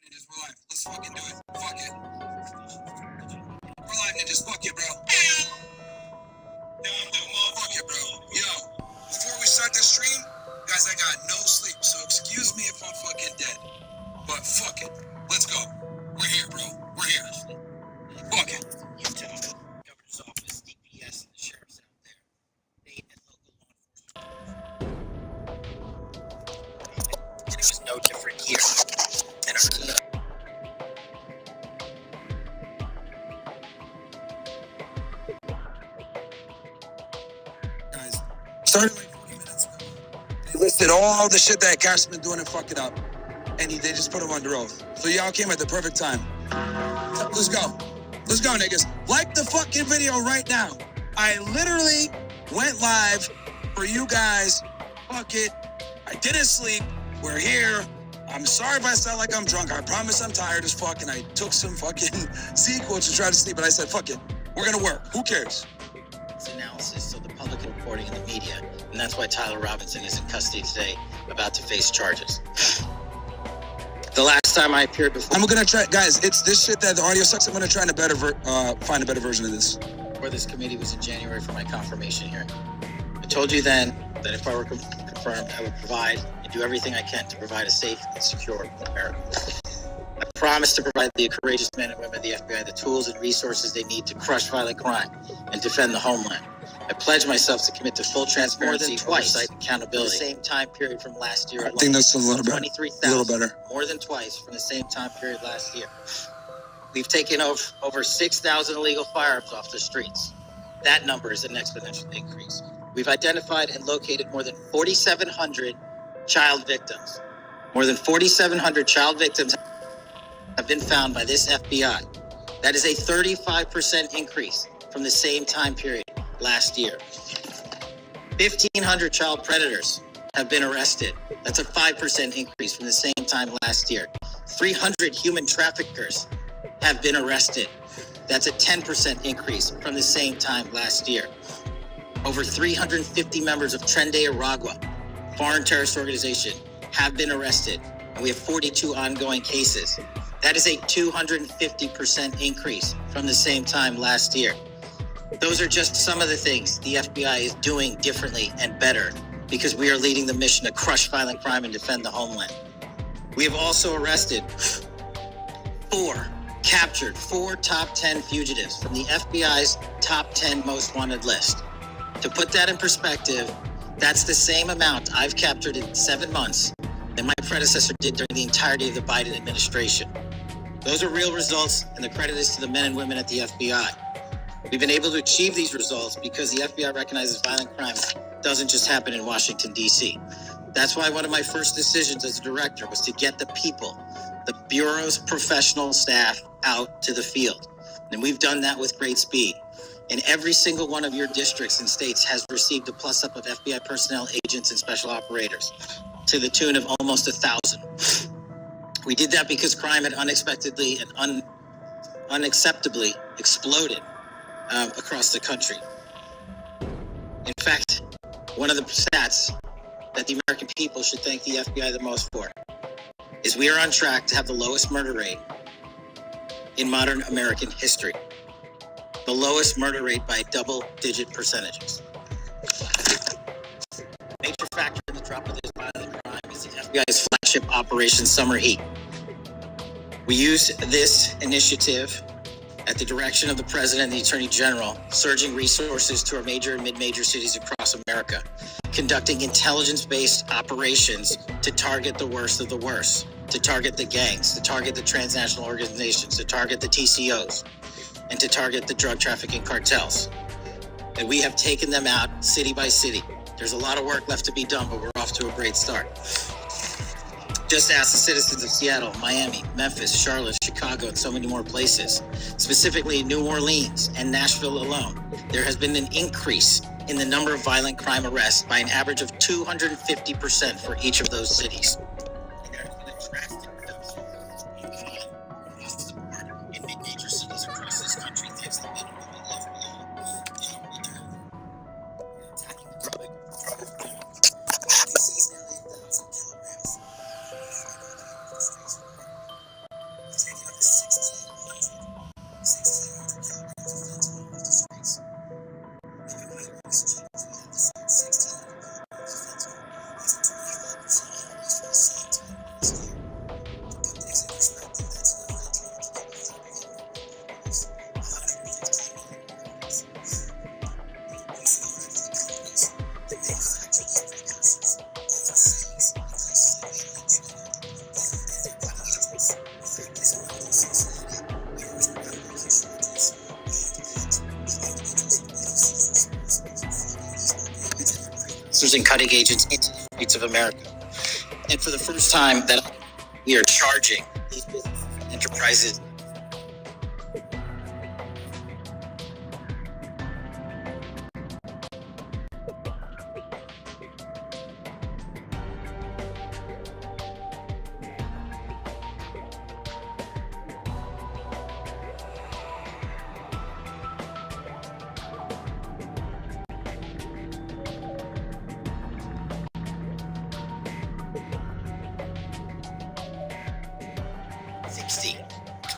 Ninjas, we're live. Let's fucking do it. Fuck it. We're live, Ninjas. Fuck you, bro. Fuck you, bro. Yo, before we start this stream, guys, I got no sleep, so excuse me if I'm fucking dead. But fuck it. Let's go. We're here, bro. We're here. Fuck it. Governor's office, DPS, and the sheriffs out there. State and local law enforcement. It was no different here. And our Guys, started like 40 minutes ago. They listed all the shit that Cash's been doing and fucked it up. And they just put him under oath. So y'all came at the perfect time. Let's go. Let's go, niggas. Like the fucking video right now. I literally went live for you guys. Fuck it. I didn't sleep. We're here. I'm sorry if I sound like I'm drunk. I promise I'm tired as fuck. And I took some fucking sequel to try to sleep. But I said, fuck it. We're going to work. Who cares? analysis so the public and reporting in the media. And that's why Tyler Robinson is in custody today, about to face charges. The last time I appeared before... I'm going to try... Guys, it's this shit that the audio sucks. I'm going to try to find a better version of this. Before this committee was in January for my confirmation hearing. I told you then that if I were confirmed, I would provide and do everything I can to provide a safe and secure America. I promise to provide the courageous men and women of the FBI the tools and resources they need to crush violent crime and defend the homeland. I pledge myself to commit to full transparency, oversight, and accountability. The same time period from last year. I think that's a little better. 23,000, a little better. More than twice from the same time period last year. We've taken over 6,000 illegal firearms off the streets. That number is an exponential increase. We've identified and located more than 4,700 child victims. More than 4,700 child victims have been found by this FBI. That is a 35% increase from the same time period last year. 1,500 child predators have been arrested. That's a 5% increase from the same time last year. 300 human traffickers have been arrested. That's a 10% increase from the same time last year. Over 350 members of Tren de Aragua, foreign terrorist organization, have been arrested, and we have 42 ongoing cases. That is a 250% increase from the same time last year. Those are just some of the things the FBI is doing differently and better because we are leading the mission to crush violent crime and defend the homeland. We have also captured four top 10 fugitives from the FBI's top 10 most wanted list. To put that in perspective, that's the same amount I've captured in 7 months than my predecessor did during the entirety of the Biden administration. Those are real results, and the credit is to the men and women at the FBI. We've been able to achieve these results because the FBI recognizes violent crime doesn't just happen in Washington, D.C. That's why one of my first decisions as a director was to get the people, the Bureau's professional staff, out to the field. And we've done that with great speed. And every single one of your districts and states has received a plus-up of FBI personnel, agents, and special operators to the tune of almost 1,000. We did that because crime had unexpectedly and unacceptably exploded across the country. In fact, one of the stats that the American people should thank the FBI the most for is we are on track to have the lowest murder rate in modern American history. The lowest murder rate by double-digit percentages. A major factor in the drop of this violent crime is the FBI's flagship Operation Summer Heat. We used this initiative at the direction of the President and the Attorney General, surging resources to our major and mid-major cities across America, conducting intelligence-based operations to target the worst of the worst, to target the gangs, to target the transnational organizations, to target the TCOs, and to target the drug trafficking cartels. And we have taken them out city by city. There's a lot of work left to be done, but we're off to a great start. Just ask the citizens of Seattle, Miami, Memphis, Charlotte, Chicago, and so many more places. Specifically, New Orleans and Nashville alone, there has been an increase in the number of violent crime arrests by an average of 250% for each of those cities. And there has been a drastic reduction in crime across the board in mid-major cities across this country, thanks to the men and women of the law attacking the drug. They seized nearly 1,000 kilograms. and cutting agents into the streets of America. And for the first time, that we are charging these businesses and enterprises.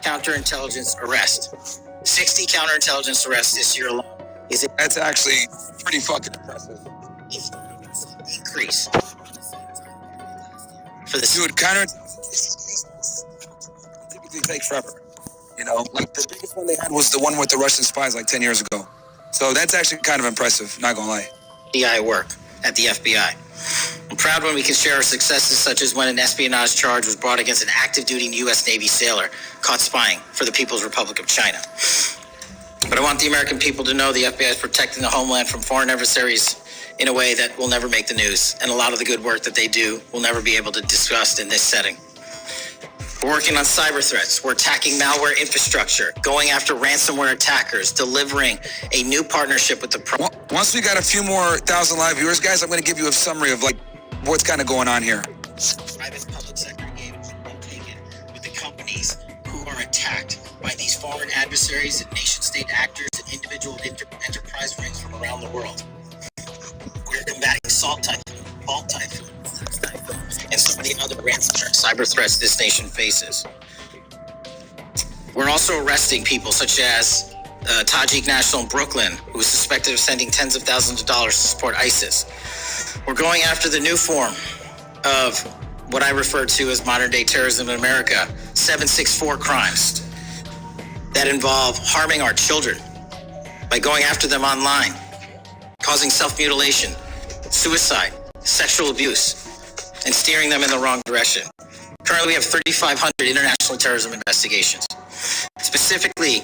Counterintelligence arrest. 60 counterintelligence arrests this year alone. That's actually pretty fucking impressive. Increase. For the Dude, counterintelligence typically take forever. You know, like the biggest one they had was the one with the Russian spies like 10 years ago. So that's actually kind of impressive, not gonna lie. FBI work at the FBI. I'm proud when we can share our successes, such as when an espionage charge was brought against an active duty U.S. Navy sailor caught spying for the People's Republic of China. But I want the American people to know the FBI is protecting the homeland from foreign adversaries in a way that will never make the news, and a lot of the good work that they do will never be able to discuss in this setting. We're working on cyber threats. We're attacking malware infrastructure, going after ransomware attackers, delivering a new partnership with the... Once we got a few more thousand live viewers, guys, I'm going to give you a summary of like what's kind of going on here. Private public sector engagement will take it with the companies who are attacked by these foreign adversaries and nation-state actors and individual enterprise rings from around the world. We're combating Salt Typhoon, Vault Typhoon, and so many other ransomware cyber threats this nation faces. We're also arresting people such as Tajik National in Brooklyn, who is suspected of sending tens of thousands of dollars to support ISIS. We're going after the new form of what I refer to as modern-day terrorism in America, 764 crimes that involve harming our children by going after them online, causing self-mutilation, suicide, sexual abuse, and steering them in the wrong direction. Currently, we have 3,500 international terrorism investigations. Specifically,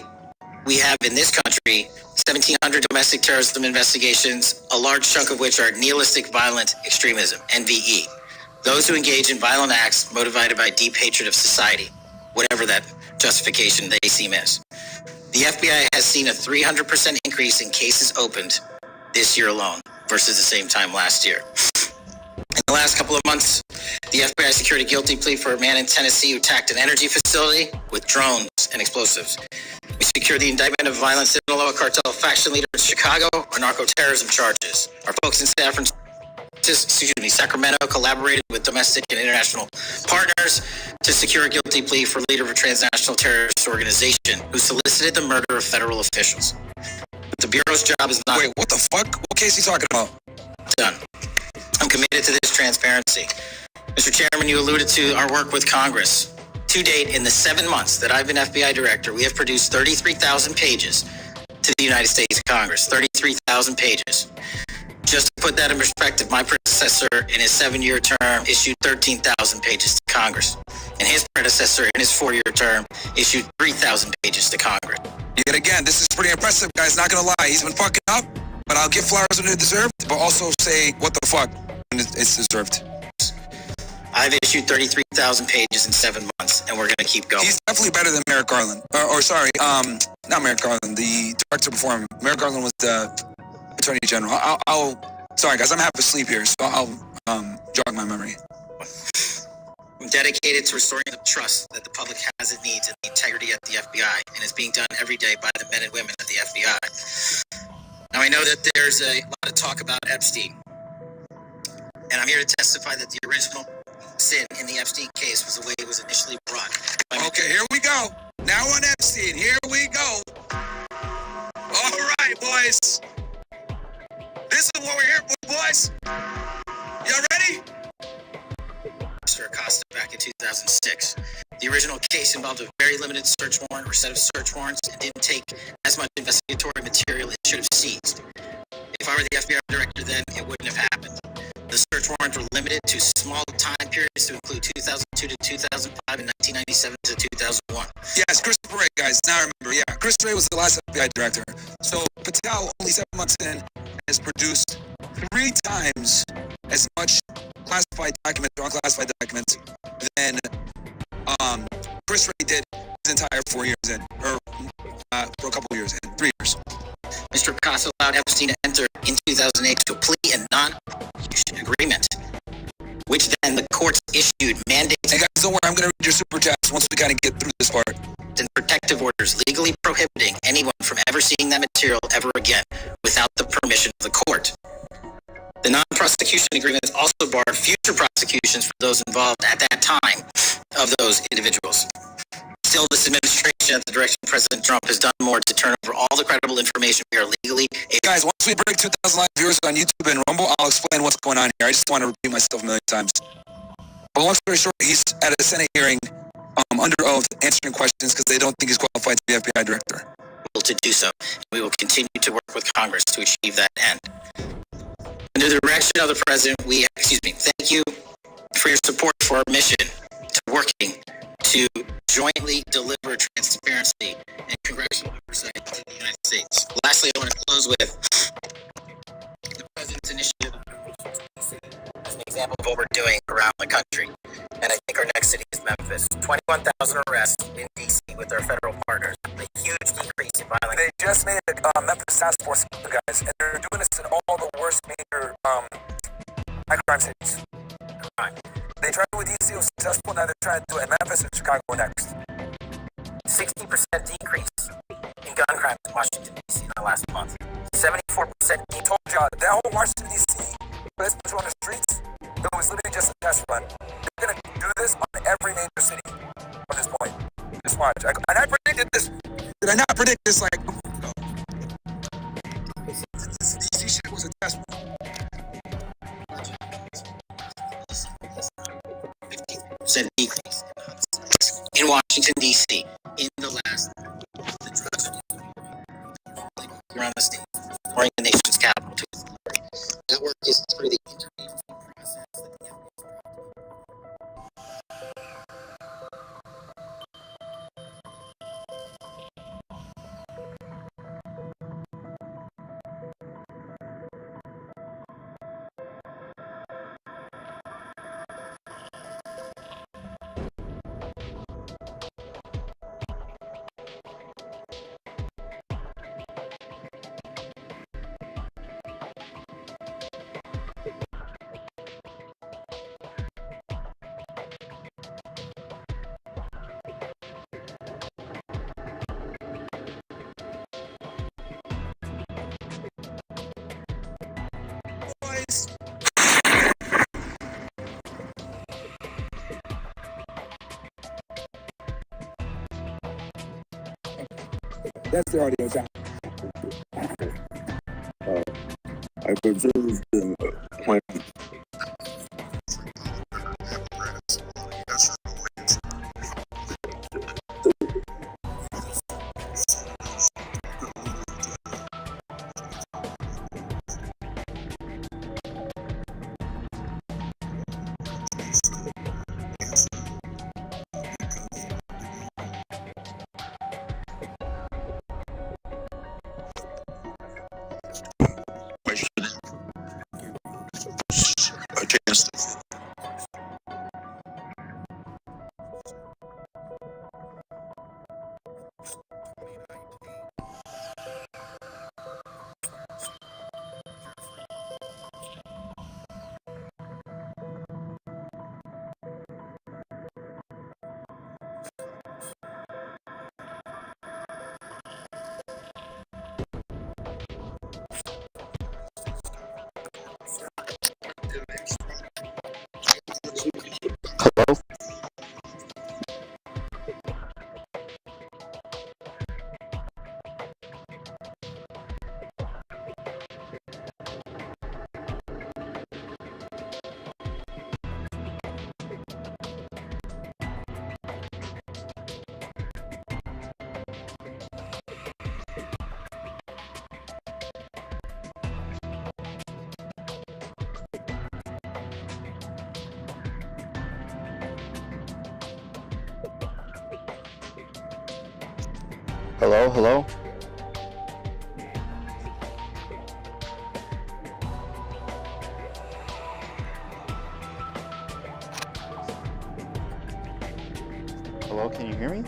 we have in this country 1,700 domestic terrorism investigations, a large chunk of which are nihilistic violent extremism, NVE. Those who engage in violent acts motivated by deep hatred of society, whatever that justification they seem is. The FBI has seen a 300% increase in cases opened this year alone versus the same time last year. In the last couple of months, the FBI secured a guilty plea for a man in Tennessee who attacked an energy facility with drones and explosives. We secured the indictment of violent Sinaloa cartel faction leader in Chicago on narco-terrorism charges. Our folks in Sacramento collaborated with domestic and international partners to secure a guilty plea for leader of a transnational terrorist organization who solicited the murder of federal officials. But the Bureau's job is not... Wait, what the fuck? What case are you talking about? Done. I'm committed to this transparency. Mr. Chairman, you alluded to our work with Congress. To date, in the 7 months that I've been FBI director, we have produced 33,000 pages to the United States Congress. 33,000 pages. Just to put that in perspective, my predecessor in his 7-year term issued 13,000 pages to Congress. And his predecessor in his 4-year term issued 3,000 pages to Congress. Yet again, this is pretty impressive, guys. Not gonna lie. He's been fucking up, but I'll give flowers when it's deserved, but also say, what the fuck, when it's deserved. I've issued 33,000 pages in 7 months, and we're going to keep going. He's definitely better than Merrick Garland. Not Merrick Garland, the director before him. Merrick Garland was the Attorney General. Sorry, guys, I'm half asleep here, so I'll jog my memory. I'm dedicated to restoring the trust that the public has and needs in the integrity at the FBI, and is being done every day by the men and women at the FBI. Now, I know that there's a lot of talk about Epstein, and I'm here to testify that the original sin in the Epstein case was the way it was initially brought. Okay, here we go. Now on Epstein, here we go. All right, boys. This is what we're here for, boys. Y'all ready? Mr. Acosta back in 2006. The original case involved a very limited search warrant or set of search warrants and didn't take as much investigatory material it should have seized. If I were the FBI director then, it wouldn't have happened. The search warrants were limited to small time periods to include 2002 to 2005 and 1997 to 2001. Yes, Christopher Wray, guys. Now I remember. Yeah, Christopher Wray was the last FBI director. So Patel, only 7 months in, has produced 3 times as much classified documents or unclassified documents than Chris Wray did his entire 4 years in, or for a couple of years in, 3 years. Mr. Picasso allowed Epstein to enter in 2008 to a plea and non-prosecution agreement, which then the courts issued mandates. Hey guys, don't worry, I'm going to read your super chats once we kind of get through this part. And protective orders legally prohibiting anyone from ever seeing that material ever again without the permission of the court. The non-prosecution agreements also bar future prosecutions for those involved at that time of those individuals. Still, this administration, at the direction of President Trump, has done more to turn over all the credible information we are legally able. Guys, once we break 2,000 live viewers on YouTube and Rumble, I'll explain what's going on here. I just want to repeat myself a million times. But long story short, he's at a Senate hearing under oath answering questions because they don't think he's qualified to be FBI director. To do so, we will continue to work with Congress to achieve that end. Under the direction of the President, thank you for your support for our mission to working to jointly deliver transparency and congressional oversight to the United States. Lastly, I want to close with the President's initiative as an example of what we're doing around the country. And I think our next city is Memphis. 21,000 arrests in D.C. with our federal partners. A huge decrease in violence. They just made a Memphis task force, guys, and they're doing this in all the worst major high crime cities. They tried it with D.C., it was successful, now they're trying to do it in Memphis and Chicago next. 60% decrease in gun crimes in Washington, D.C. in the last month. 74% He told you that whole Washington, D.C., let's put you on the streets, it was literally just a test run. They're going to do this on every major city from this point. Just watch. And I predicted this. Did I not predict this? Like, no. This DC shit was a test run. 50% decrease in Washington, D.C. in the last around the state, or in the nation's capital. That work is through the intervening process. That's the audio sound. I presume the plan. Hello? Hello, hello? Hello, can you hear me?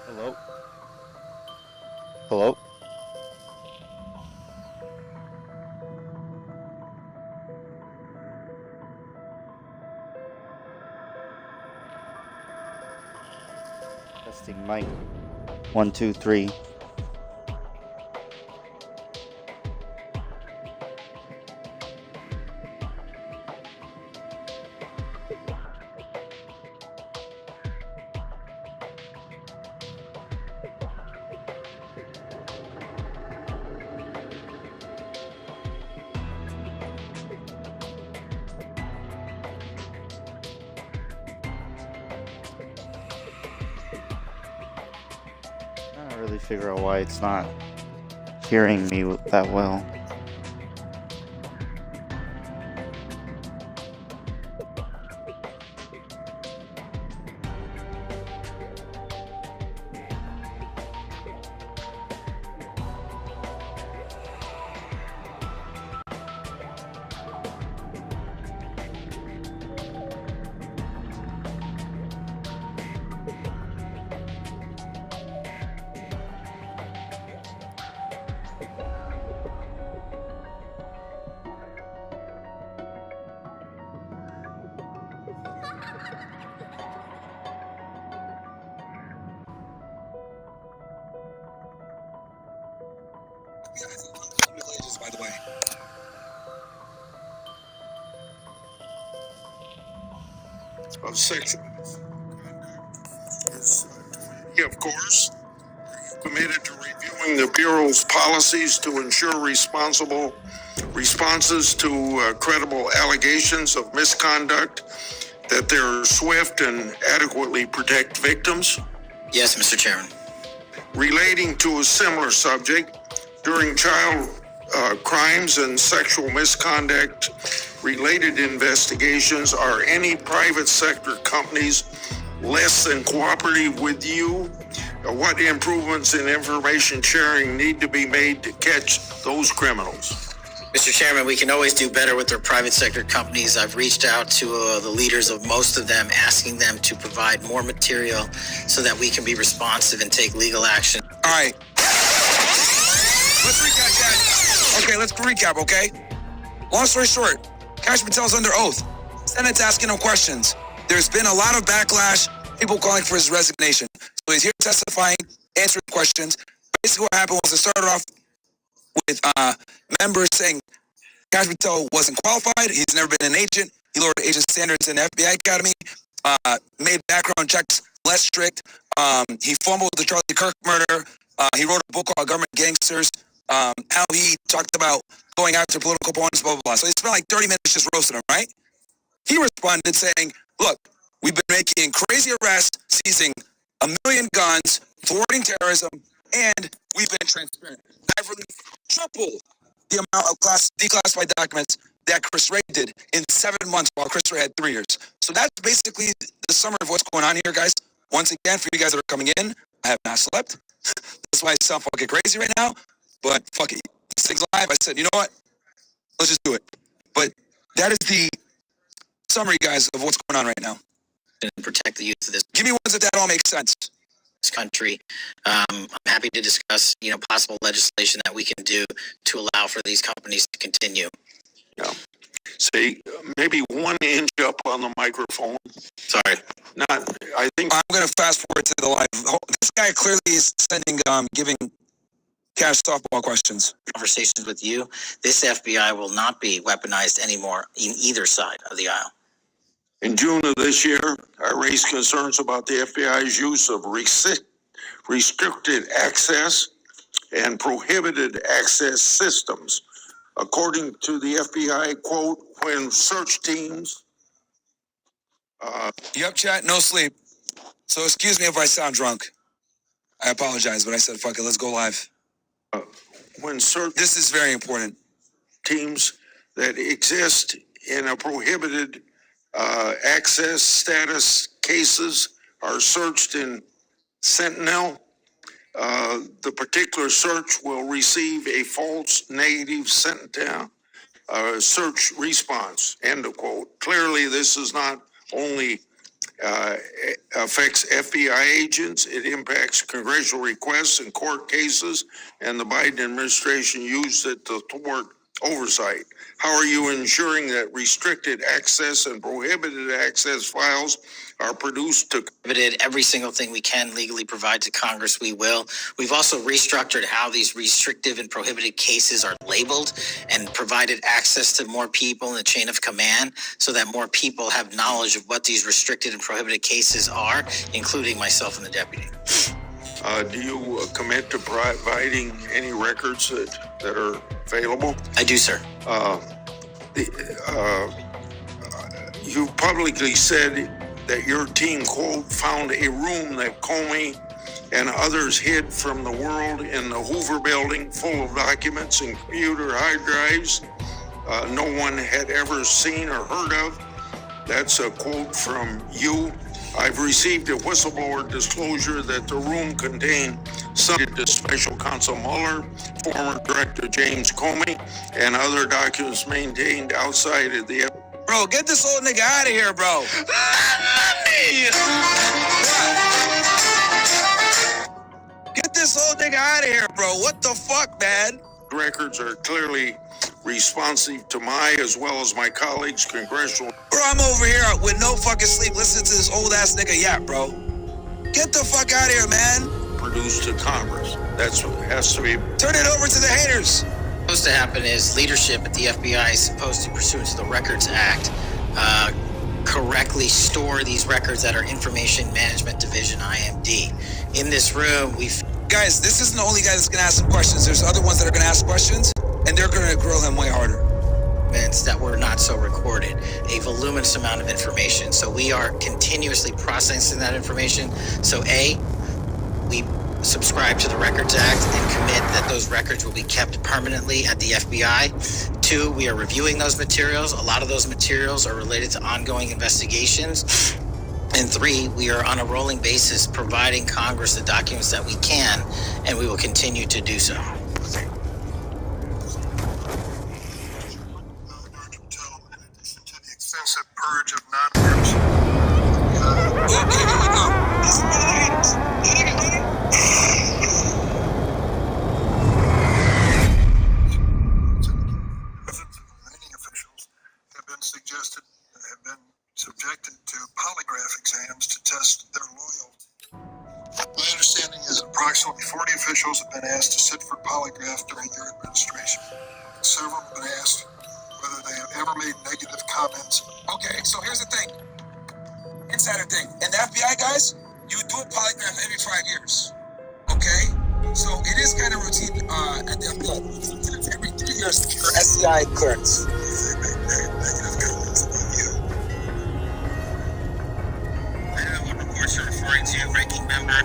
Hello? Hello? Testing mic. 1, 2, 3. I don't really figure out why it's not hearing me that well. By the way. Of sexual of course, committed to reviewing the Bureau's policies to ensure responsible responses to credible allegations of misconduct, that they're swift and adequately protect victims. Yes, Mr. Chairman. Relating to a similar subject, during child crimes and sexual misconduct related investigations, are any private sector companies less than cooperative with you? What improvements in information sharing need to be made to catch those criminals? Mr. Chairman, we can always do better with our private sector companies. I've reached out to the leaders of most of them, asking them to provide more material so that we can be responsive and take legal action. All right. Let's recap, guys. Okay, let's recap, okay? Long story short, Kash Patel's under oath. Senate's asking him questions. There's been a lot of backlash, people calling for his resignation. So he's here testifying, answering questions. Basically what happened was it started off with members saying Kash Patel wasn't qualified, he's never been an agent, he lowered agent standards in the FBI Academy, made background checks less strict, he fumbled the Charlie Kirk murder, he wrote a book called Government Gangsters, how he talked about going after political opponents, blah, blah, blah. So he spent like 30 minutes just roasting him, right? He responded saying, look, we've been making crazy arrests, seizing 1 million guns, thwarting terrorism, and we've been transparent. I've released triple the amount of declassified documents that Chris Wray did in 7 months while Chris Wray had 3 years. So that's basically the summary of what's going on here, guys. Once again, for you guys that are coming in, I have not slept. That's why I sound fucking crazy right now. But fuck it. This thing's live. I said, you know what? Let's just do it. But that is the summary, guys, of what's going on right now. And protect the youth of this Give me ones if that all makes sense. country. I'm happy to discuss, possible legislation that we can do to allow for these companies to continue. Yeah. Say, maybe 1 inch up on the microphone. Sorry. I think I'm going to fast forward to the live. This guy clearly is sending, giving Kash softball questions. Conversations with you. This FBI will not be weaponized anymore in either side of the aisle. in June of this year, I raised concerns about the FBI's use of restricted access and prohibited access systems. According to the FBI, quote, when search teams... Yep, chat, no sleep. So excuse me if I sound drunk. I apologize, but I said, fuck it, let's go live. when certain This is very important. teams that exist in a prohibited access status cases are searched in Sentinel, the particular search will receive a false negative Sentinel search response, end of quote. Clearly, this is not only affects FBI agents, it impacts congressional requests and court cases, and the Biden administration used it to thwart oversight. How are you ensuring that restricted access and prohibited access files are produced to Every single thing we can legally provide to Congress, we will. We've also restructured how these restrictive and prohibited cases are labeled and provided access to more people in the chain of command so that more people have knowledge of what these restricted and prohibited cases are, including myself and the deputy. do you commit to providing any records that are available? I do, sir. You publicly said that your team, quote, found a room that Comey and others hid from the world in the Hoover building full of documents and computer hard drives no one had ever seen or heard of. That's a quote from you. I've received a whistleblower disclosure that the room contained some to Special Counsel Mueller, former Director James Comey, and other documents maintained outside of the Bro, get this old nigga out of here, bro. Get this old nigga out of here, bro. What the fuck, man? records are clearly responsive to my as well as my colleagues' congressional. Bro, I'm over here with no fucking sleep listening to this old ass nigga yap, bro. Get the fuck out of here, man. Produced to Congress. That's what has to be. Turn it over to the haters. Supposed to happen is leadership at the FBI is supposed to, pursuant to the Records Act, correctly store these records at our Information Management Division, IMD. In this room, Guys, this isn't the only guy that's gonna ask some questions. There's other ones that are gonna ask questions, and they're gonna grill him way harder. that were not so recorded, a voluminous amount of information. So we are continuously processing that information. So we subscribe to the Records Act and commit that those records will be kept permanently at the FBI. 2, we are reviewing those materials. A lot of those materials are related to ongoing investigations. And 3, we are on a rolling basis providing Congress the documents that we can, and we will continue to do so. Extensive purge of non-members. Okay, here we go. This is one of the haters. Many officials have been subjected to polygraph exams to test their loyalty. My understanding is approximately 40 officials have been asked to sit for polygraph during their administration. Several have been asked whether they have ever made negative comments. Okay, so here's the thing. Insider thing. And the FBI guys, you do a polygraph every 5 years. Okay? So it is kind of routine at the FBI. Every 3 years for SCI clearance. They made negative comments about you. I don't know what reports you're referring to, ranking member,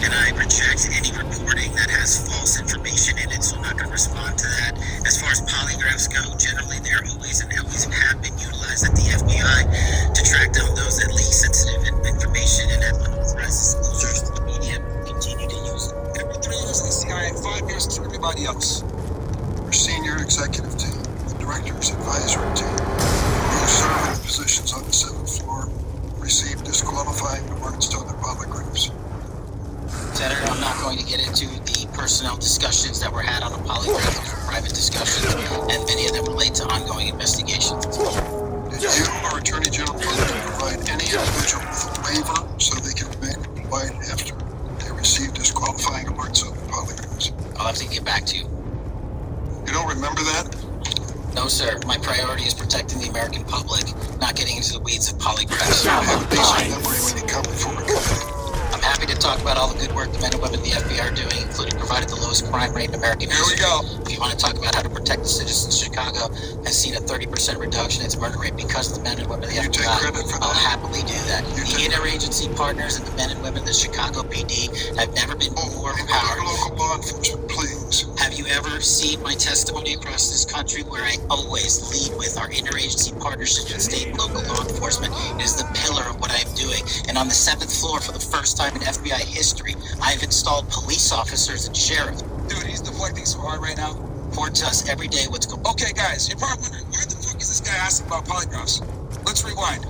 and I reject any reporting that has false information in it, so I'm not going to respond to that. As far as polygraphs go, generally they're always and always have been utilized at the FBI to track down those that leak sensitive information and have unauthorized disclosures to the media. Continue to use it. Every 3 years SCI, 5 years to everybody else. Our senior executive team, the director's advisory team, who serve in the positions on the 7th floor, received disqualifying remarks on their polygraphs. Senator, I'm not going to get into the personnel discussions that were had on a polygraph. Those were private discussions, and many of them relate to ongoing investigations. Did you or Attorney General plan to provide any individual with a waiver so they can remain compliant after they receive disqualifying remarks on their polygraphs? I'll have to get back to you. You don't remember that? No, sir. My priority is protecting the American public, not getting into the weeds of polygraphs. You have a basic memory when you come before a committee. I'm happy to talk about all the good work the men and women of the FBI are doing, including providing the lowest crime rate in American history. Here we go. If you want to talk about how to protect the citizens of Chicago, has seen a 30% reduction in its murder rate because of the men and women of the You FBI. take credit for I'll that. happily do that. You The take- interagency partners and the men and women of the Chicago PD have never been more Your empowered. local law enforcement, please. Have you ever seen my testimony across this country where I always lead with our interagency partnership with state and local law enforcement? It is the pillar of what I am doing. And on the 7th floor, for the first time in FBI history, I've installed police officers and sheriffs. Dude, he's deflecting so hard right now. Report to us every day what's going on. Okay, guys, you're probably wondering, why the fuck is this guy asking about polygraphs? Let's rewind.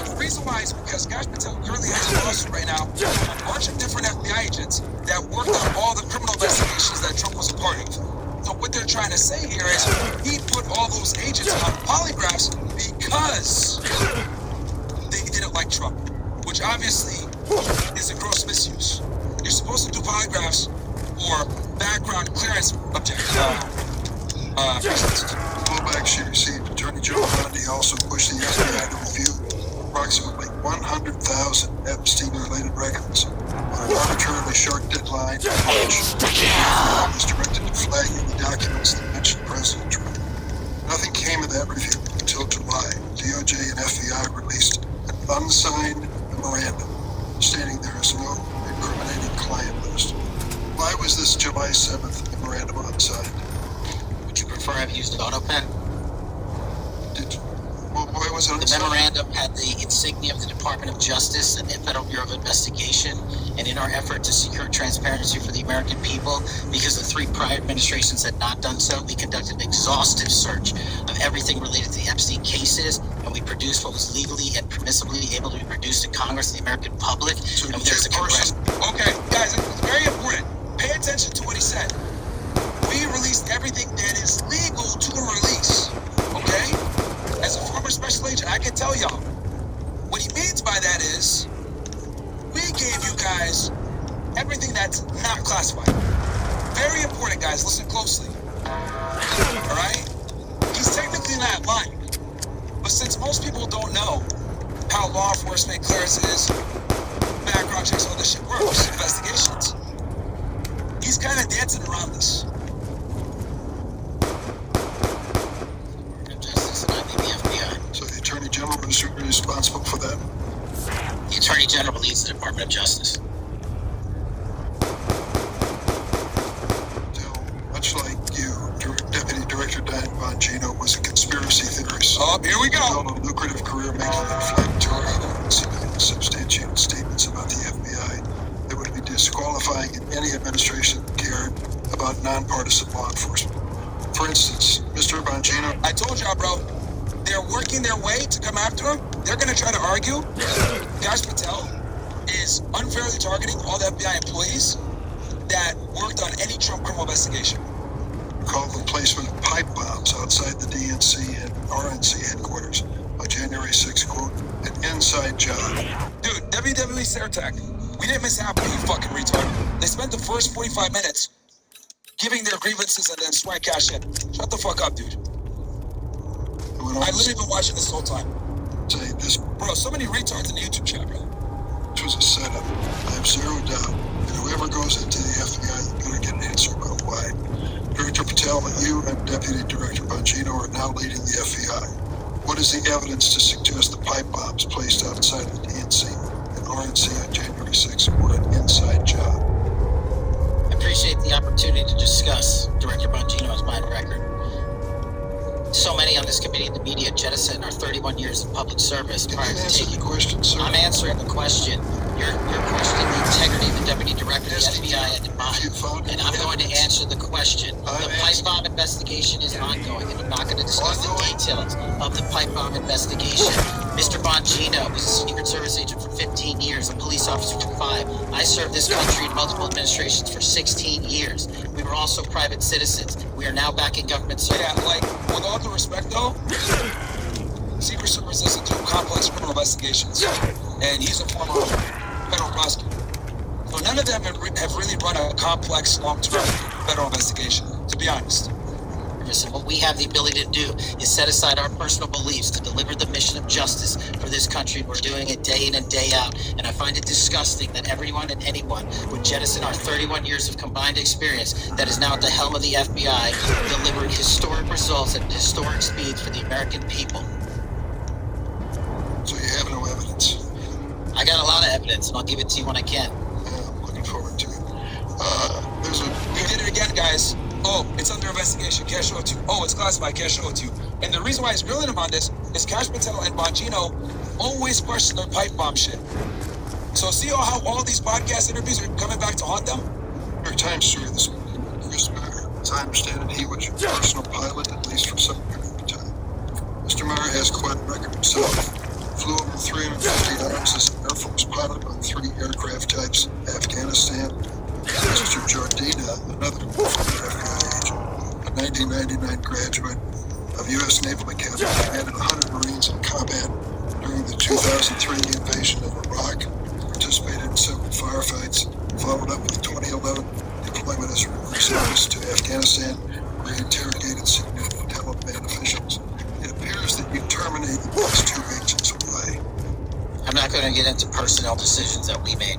The reason why is because Gash Patel currently has a lawsuit right now from a bunch of different FBI agents that worked on all the criminal investigations that Trump was a part of. So what they're trying to say here is he put all those agents on polygraphs because they didn't like Trump, which obviously is a gross misuse. You're supposed to do polygraphs for background clearance reasons. Blowback she received, Attorney General Bondi also pushed the FBI to review approximately 100,000 Epstein-related records on an arbitrarily short deadline, which was directed to flagging the documents that mentioned President Trump. Nothing came of that review until July. DOJ and FBI released an unsigned memorandum stating there is no incriminating client list. Why was this July 7th memorandum unsigned? Would you prefer I've used AutoPen? Why was it The unsigned? memorandum had the insignia of the Department of Justice and the Federal Bureau of Investigation, and in our effort to secure transparency for the American people, because the 3 prior administrations had not done so, we conducted an exhaustive search of everything related to the Epstein cases, and we produced what was legally and permissibly able to be produced to Congress and the American public. So And there's a person, Okay, guys, it's very important. Pay attention to what he said. We released everything that is legal to release, okay? As a former special agent, I can tell y'all. What he means by that is, we gave you guys everything that's not classified. Very important, guys. Listen closely. All right? He's technically not lying. But since most people don't know how law enforcement clearances, background checks, all this shit works, investigations, he's kind of dancing around this. Justice and I lead the FBI. so the Attorney General is responsible for that. The Attorney General leads the Department of Justice. Still, much like you, Deputy Director Diane Bongino was a conspiracy theorist. Oh, here we go. Held a lucrative career making inflammatory and substantiated statements about the FBI that would be disqualifying in any administration that cared about nonpartisan law enforcement. For instance, Mr. Bongino, I told y'all, bro, they're working their way to come after him. They're going to try to argue Gash Patel is unfairly targeting all the FBI employees that worked on any Trump criminal investigation. called the placement of pipe bombs outside the DNC and RNC headquarters on January 6th, quote, an inside job. Dude, WWE Sartec, we didn't miss half of you fucking retard. They spent the first 45 minutes giving their grievances and then swag cash in. Shut the fuck up, dude. I went on I've to literally been watching this whole time. say this Bro, so many retards in the YouTube chat, bro. was a setup. I have zero doubt that whoever goes into the FBI is going to get an answer about why. Director Patel, you and Deputy Director Bongino are now leading the FBI. What is the evidence to suggest the pipe bombs placed outside the DNC and RNC on January 6th were an inside job? I appreciate the opportunity to discuss Director Bongino's mind record. So many on this committee and the media jettison our 31 years of public service Can prior you to answer taking. the question, sir? I'm answering the question. You're questioning the integrity of the Deputy Director of the FBI and You mine. found And any I'm going to evidence? answer the question. The I'm pipe asking- bomb investigation is ongoing, and I'm not going to discuss the Ongoing? details of the pipe bomb investigation. Mr. Bongino was a Secret Service agent for 15 years, a police officer for 5. I served this country in multiple administrations for 16 years. We were also private citizens. We are now back in government service. Yeah, like, with all due respect, though, Secret Service doesn't do complex criminal investigations. And he's a former federal prosecutor. So none of them have really run a complex, long-term federal investigation, to be honest. service, and what we have the ability to do is set aside our personal beliefs to deliver the mission of justice for this country. We're doing it day in and day out, and I find it disgusting that everyone and anyone would jettison our 31 years of combined experience that is now at the helm of the FBI, delivering historic results at historic speeds for the American people. So you have no evidence? I got a lot of evidence, and I'll give it to you when I can. I'm looking forward to it. We did it again, guys. Oh, it's under investigation. Can't show it to you. Oh, it's classified. Can't show it to you. And the reason why he's grilling him on this is Cash Patel and Bongino always question their pipe bomb shit. So see how all these podcast interviews are coming back to haunt them? New York Times story this morning. Chris Myron, as I understand it, he was your personal pilot, at least for some period of time. Mr. Myron has quite a record himself. Flew over 350 hours as an Air Force pilot on 3 aircraft types, Afghanistan. Mr. Jordina, another FBI agent, a 1999 graduate of U.S. Naval Academy, commanded 100 Marines in combat during the 2003 invasion of Iraq, participated in several firefights, followed up with 2011 deployment as reserve service to Afghanistan, where he interrogated significant Taliban officials. It appears that you terminated these 2 agents. Why? I'm not going to get into personnel decisions that we made.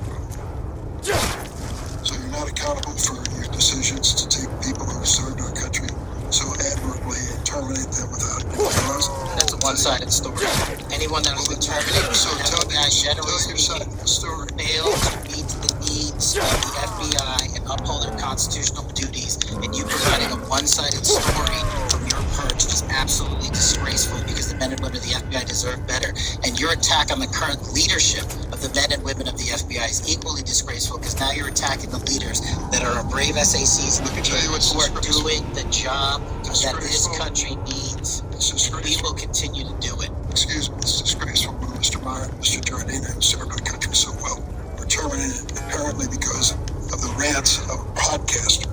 So you're not accountable for your decisions to take people who served our country so admirably and terminate them without any cause? That's a one-sided story. Anyone that has been terminated So tell FBI your side of the story. failed to meet the needs of the FBI and uphold their constitutional duties, and you providing a one-sided story from your perch is absolutely disgraceful because the men and women of the FBI deserve better. And your attack on the current leadership of the men and women of the FBI is equally disgraceful because now you're attacking the leaders that are brave SACs Let me tell you what's who are disgraceful. doing the job that this Disgraceful. country needs. It's We disgraceful. will continue to do it. Excuse me, it's disgraceful when Mr. Myron and Mr. Jardina, who served our country so well, were terminated apparently because of the rants of a podcaster.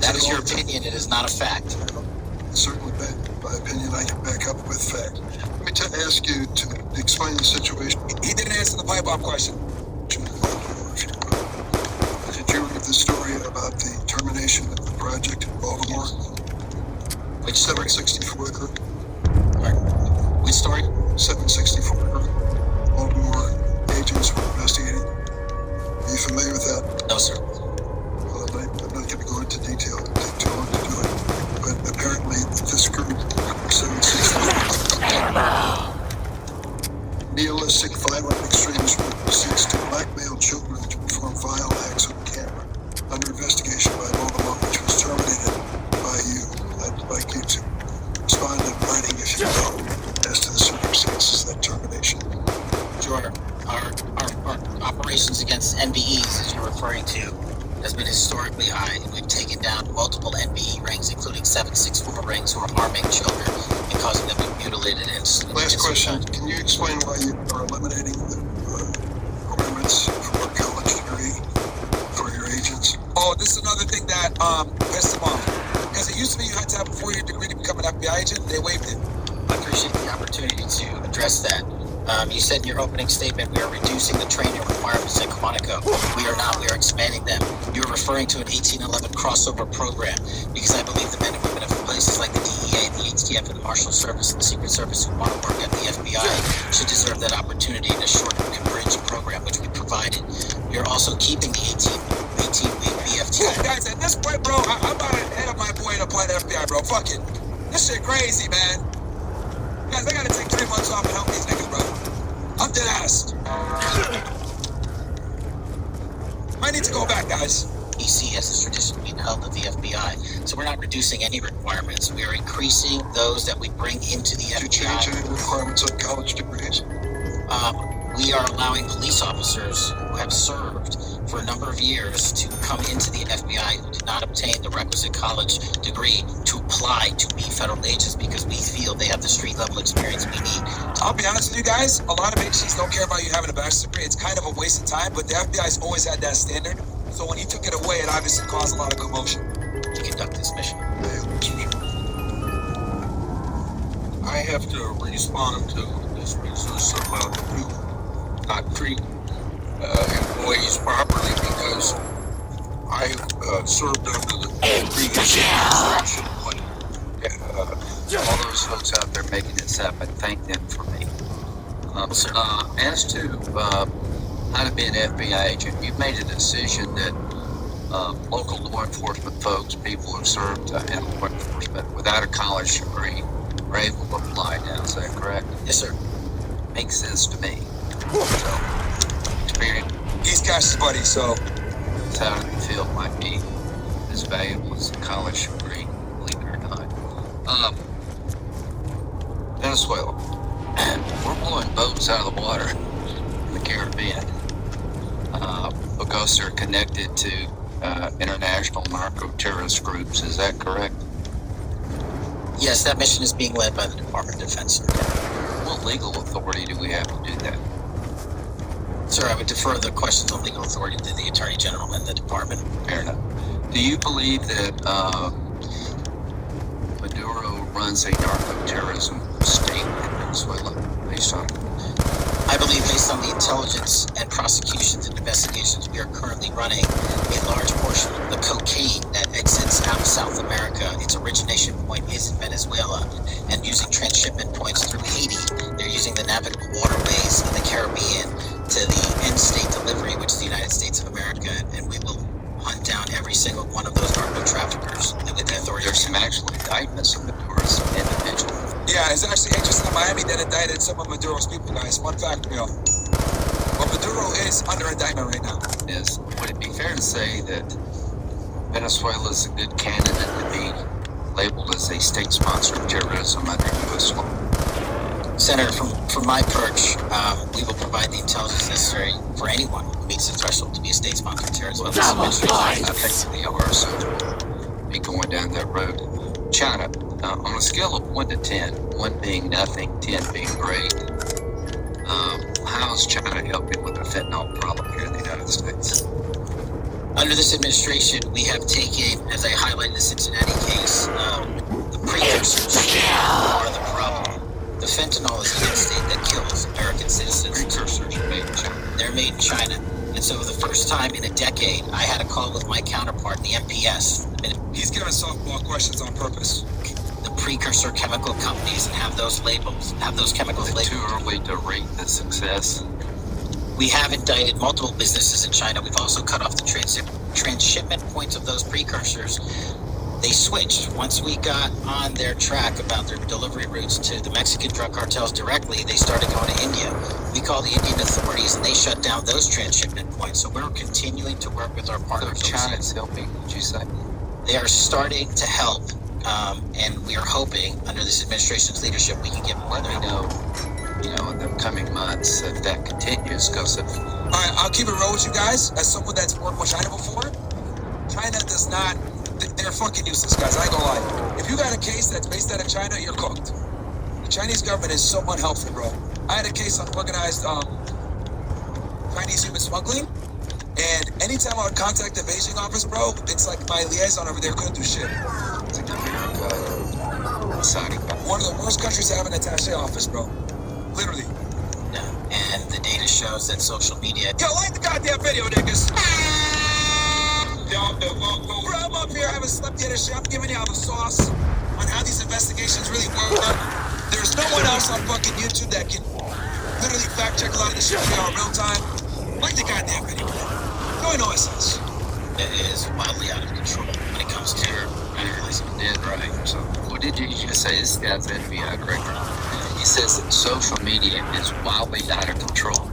That is your opinion. It is not a fact. Certainly, my opinion, I can back up with fact. Let me ask you to explain the situation. He didn't answer the pipe bomb question. Did you read the story about the termination of the project in Baltimore? Which story? 764 group. Which story? 764 group. Baltimore agents were investigating. Are you familiar with that? No, sir. Well, I'm not going to go into detail. It would take too long to do it. But apparently, this group, 764, nihilistic, violent extremist group seeks to blackmail children to perform vile acts on camera. Under investigation by Baltimore, which was terminated by you. I'd like you to respond in writing, if you will, as to the circumstances of that termination. Sure. Our operations against NBEs, as you're referring to, has been historically high. We've taken down multiple NBE rings, including 764 rings, who are harming children and causing them to be mutilated and Last question. Can you explain why you are eliminating the requirements for a college degree for your agents? Oh, this is another thing that pissed him off. Because it used to be you had to have a 4-year degree to become an FBI agent. They waived it. I appreciate the opportunity to address that. You said in your opening statement we are reducing the training requirements at Quantico. We are not. We are expanding them. You're referring to an 1811 crossover program because I believe the men and women of places like the DEA, the ATF, and the Marshal Service and the Secret Service who want to work at the FBI should deserve that opportunity in a short bridge program, which we provided. We are also keeping the 18-week BFT. Yeah, guys, at this point, bro, I'm about to head up my boy and apply to FBI, bro. Fuck it. This shit crazy, man. Guys, I gotta take 3 months off and help these niggas, bro. I'm dead ass. Might need to go back, guys. EC has this tradition being held at the FBI. So we're not reducing any requirements. We are increasing those that we bring into the Did you change FBI. any requirements on college degrees? We are allowing police officers who have served for a number of years to come into the FBI who did not obtain the requisite college degree to apply to be federal agents because we feel they have the street level experience we need. I'll be honest with you guys, a lot of agencies don't care about you having a bachelor's degree. It's kind of a waste of time, but the FBI's always had that standard. So when he took it away, it obviously caused a lot of commotion. To conduct this mission. I have to respond to this business about you not treat employees properly because I served under the previous administration when all those folks out there making this happen, thank them for me. As to how to be an FBI agent, you've made a decision that local law enforcement folks, people who served in law enforcement without a college degree, are able to apply now. Is that correct? Yes, sir. Makes sense to me. So, experience. He's Cash's buddy, so. Out in the field might be as valuable as a college degree, believe it or not. Venezuela. We're blowing boats out of the water in the Caribbean because they're connected to international narco-terrorist groups. Is that correct? Yes, that mission is being led by the Department of Defense, sir. What legal authority do we have to do that? Sir, I would defer the questions on legal authority to the Attorney General and the Department. Fair enough. Do you believe that Maduro runs a narco-terrorism state in Venezuela based on? I believe based on the intelligence and prosecutions and investigations we are currently running, a large portion of the cocaine that exits out of South America, its origination point is in Venezuela, and using transshipment points through Haiti, they're using the navigable waterways in the Caribbean to the end state delivery, which is the United States of America, and we will hunt down every single one of those narco traffickers with the authority. There's some actual indictments of Maduro's individual. Yeah, it's actually interesting in Miami that indicted some of Maduro's people, guys. Fun fact, But Maduro is under indictment right now. Would it be fair to say that Venezuela is a good candidate to be labeled as a state-sponsored terrorism under U.S. law? Senator, from my perch, we will provide the intelligence necessary for anyone who meets the threshold to be a state-sponsored terrorist. Well, this administration, I think they are, so we'll be going down that road. China, on a scale of 1 to 10, 1 being nothing, 10 being great, how is China helping with the fentanyl problem here in the United States? Under this administration, we have taken, as I highlighted in the Cincinnati case, the precursors are the problem. The fentanyl is the state that kills American citizens. Precursors are made in China. They're made in China. And so for the first time in a decade, I had a call with my counterpart in the MPS. He's giving softball questions on purpose. The precursor chemical companies and have those labels, have those chemicals labeled. Too early to rate the success. We have indicted multiple businesses in China. We've also cut off the transshipment points of those precursors. They switched. Once we got on their track about their delivery routes to the Mexican drug cartels directly, they started going to India. We called the Indian authorities and they shut down those transshipment points. So we're continuing to work with our partners. So China is helping, would you say? They are starting to help, and we are hoping under this administration's leadership we can get more. Let me know, in the coming months if that continues, because if... All right, I'll keep it real with you guys. As someone that's worked with China before, China does not... They're fucking useless, guys. I ain't gonna lie. If you got a case that's based out of China, you're cooked. The Chinese government is so unhelpful, bro. I had a case on organized Chinese human smuggling, and anytime I would contact the Beijing office, bro, it's like my liaison over there couldn't do shit. It's like America deciding. One of the worst countries to have an attaché office, bro. Literally. And the data shows that social media... Yo, like the goddamn video, niggas. Yo, bro, I'm up here, I haven't slept yet and shit. I'm giving y'all the sauce on how these investigations really work. There's no one else on fucking YouTube that can literally fact check a lot of this shit for y'all in real time. Like the goddamn video. Join OSS. It is wildly out of control when it comes to radicalism. Dead right. So, what did you just say? This guy's FBI, correct? He says that social media is wildly out of control.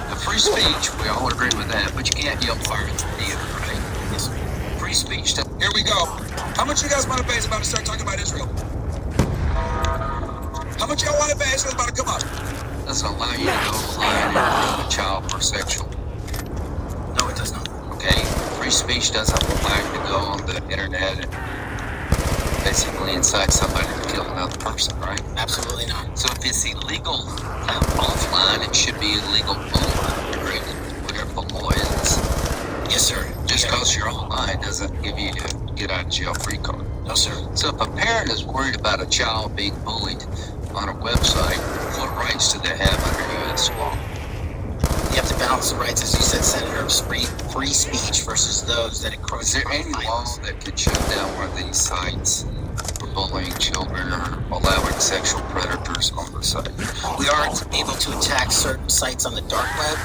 The free speech, we all agree with that, but you can't yell fire at the theater, right? Yes. Free speech. Here we go. How much you guys want to pay is about to start talking about Israel? How much y'all want to pay? Israel's about to come up. Doesn't allow you to go online and ruin a child for sexual. No, it does not. Okay, free speech doesn't allow you to go on the internet and basically incite somebody to kill another person, right? Absolutely not. So if it's illegal offline, it should be illegal online, right? Whatever the law is. Yes, sir. Just because you're online doesn't give you a get out of jail free card. No, sir. So if a parent is worried about a child being bullied on a website, what rights do they have under U.S. law? You have to balance the rights, as you said, Senator, of free speech versus those that encroach. Is there any law that could shut down one of these sites from bullying children or allowing sexual predators on the site. We are able to attack certain sites on the dark web.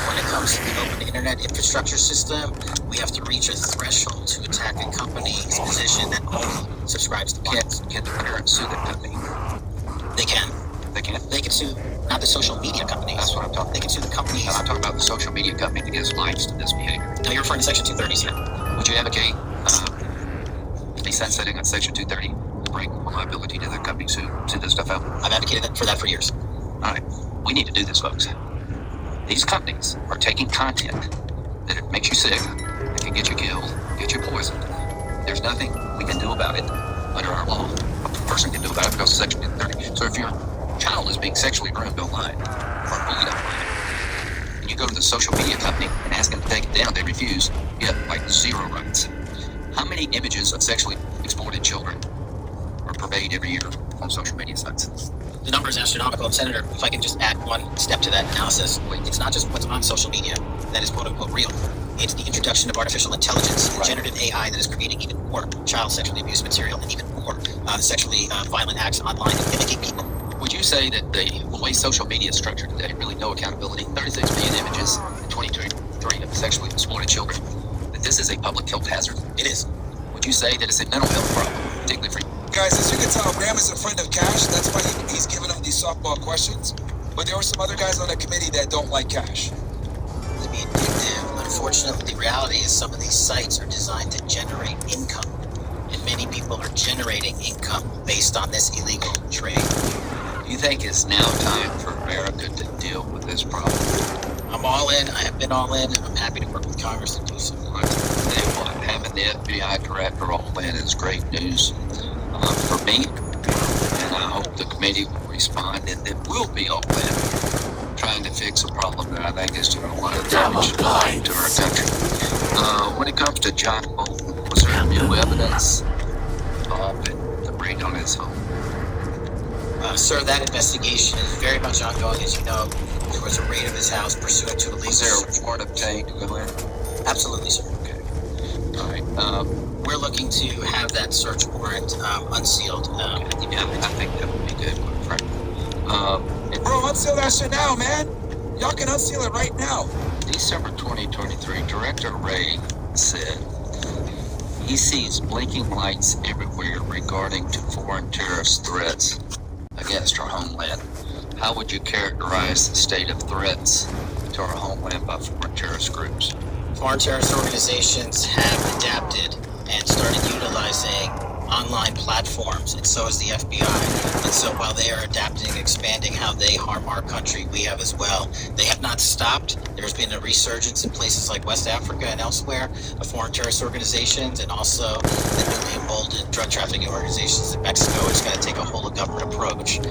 When it comes to the open internet infrastructure system, we have to reach a threshold to attack a company's position that only subscribes to kids. Can the parents sue that company? They can. They can. They can sue not the social media companies. That's what I'm talking about. They can sue the companies. And I'm talking about the social media company that gives lives to this behavior. No, you're referring to Section 230s here. Would you advocate a sunsetting on Section 230 to bring liability to the company sue this stuff out? I've advocated for that for years. All right. We need to do this, folks. These companies are taking content that it makes you sick, that can get you killed, get you poisoned. There's nothing we can do about it under our law. A person can do about it because of Section 230. So if your child is being sexually groomed online or bullied online, and you go to the social media company and ask them to take it down, they refuse. You have like zero rights. How many images of sexually exploited children are purveyed every year on social media sites? The number is astronomical. And Senator, if I can just add one step to that analysis, it's not just what's on social media that is quote unquote real. It's the introduction of artificial intelligence and generative AI that is creating even more child sexually abuse material and even more sexually violent acts online and mimicking people. Would you say that the way social media is structured today, really no accountability, 36 million images in 2023 of sexually exploited children, that this is a public health hazard? It is. Would you say that it's a mental health problem, particularly for you? Guys, as you can tell, Graham is a friend of Cash. That's why he's giving him these softball questions. But there were some other guys on the committee that don't like Cash. To be indicative, unfortunately, the reality is some of these sites are designed to generate income. And many people are generating income based on this illegal trade. Do you think it's now time for America to deal with this problem? I'm all in. I have been all in. I'm happy to work with Congress to do so. Having the FBI director all in is great news for me, and I hope the committee will respond, and it will be all in trying to fix a problem that I think is doing a lot of damage to our country. When it comes to John Bolton, was there new evidence in the raid on his home? Sir, that investigation is very much ongoing. As you know, there was a raid of his house pursuant to a legal Was there search a warrant obtained to go in? Absolutely, sir. Okay. All right. We're looking to have that search warrant unsealed. Yeah, I think that would be good, quite frankly. Bro, unseal that shit now, man. Y'all can unseal it right now. December 2023, Director Ray said he sees blinking lights everywhere regarding to foreign terrorist threats against our homeland. How would you characterize the state of threats to our homeland by foreign terrorist groups? Foreign terrorist organizations have adapted and started utilizing online platforms, and so is the FBI. And so while they are adapting and expanding how they harm our country, we have as well. They have not stopped. There's been a resurgence in places like West Africa and elsewhere of foreign terrorist organizations, and also the newly emboldened drug trafficking organizations in Mexico. It's going to take a whole of government approach to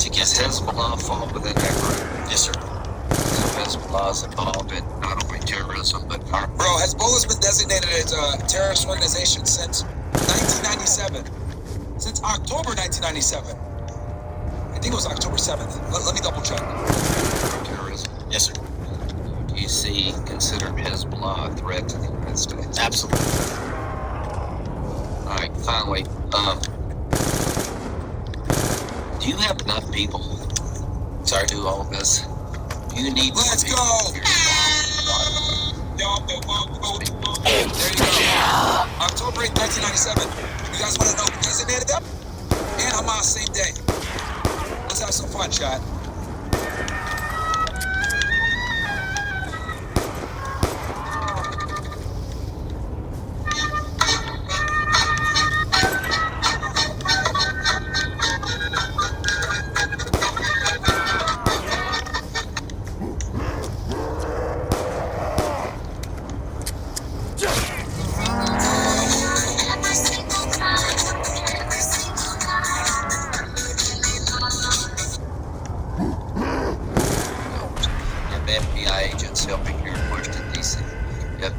get Does Hezbollah fall within that group? Yes, sir. So Hezbollah is involved in not only terrorism, but Bro, Hezbollah's been designated as a terrorist organization since 1997. Since October 1997. I think it was October 7th. Let me double check. terrorism. Yes, sir. Do you consider Hezbollah a threat to the United States? Absolutely. All right, finally, do you have enough people to do all of this? You need more Let's people. go! There you go. October 8th, 1997. You guys want to know who designated them? And Hamas, same day. Let's have some fun, chat.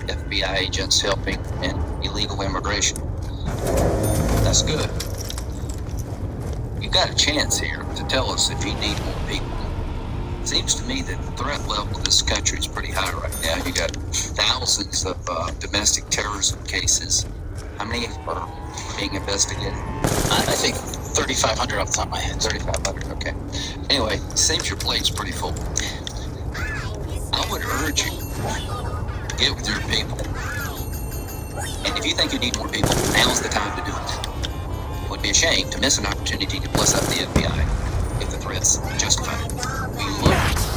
FBI agents helping in illegal immigration. That's good. You got a chance here to tell us if you need more people. Seems to me that the threat level of this country is pretty high right now. You got thousands of domestic terrorism cases. How many are being investigated? I think 3,500 off the top of my head. 3,500. Okay. Anyway, seems your plate's pretty full. I would urge you to get with your people. And if you think you need more people, now's the time to do it. It would be a shame to miss an opportunity to bless up the FBI if the threats justify it. We look.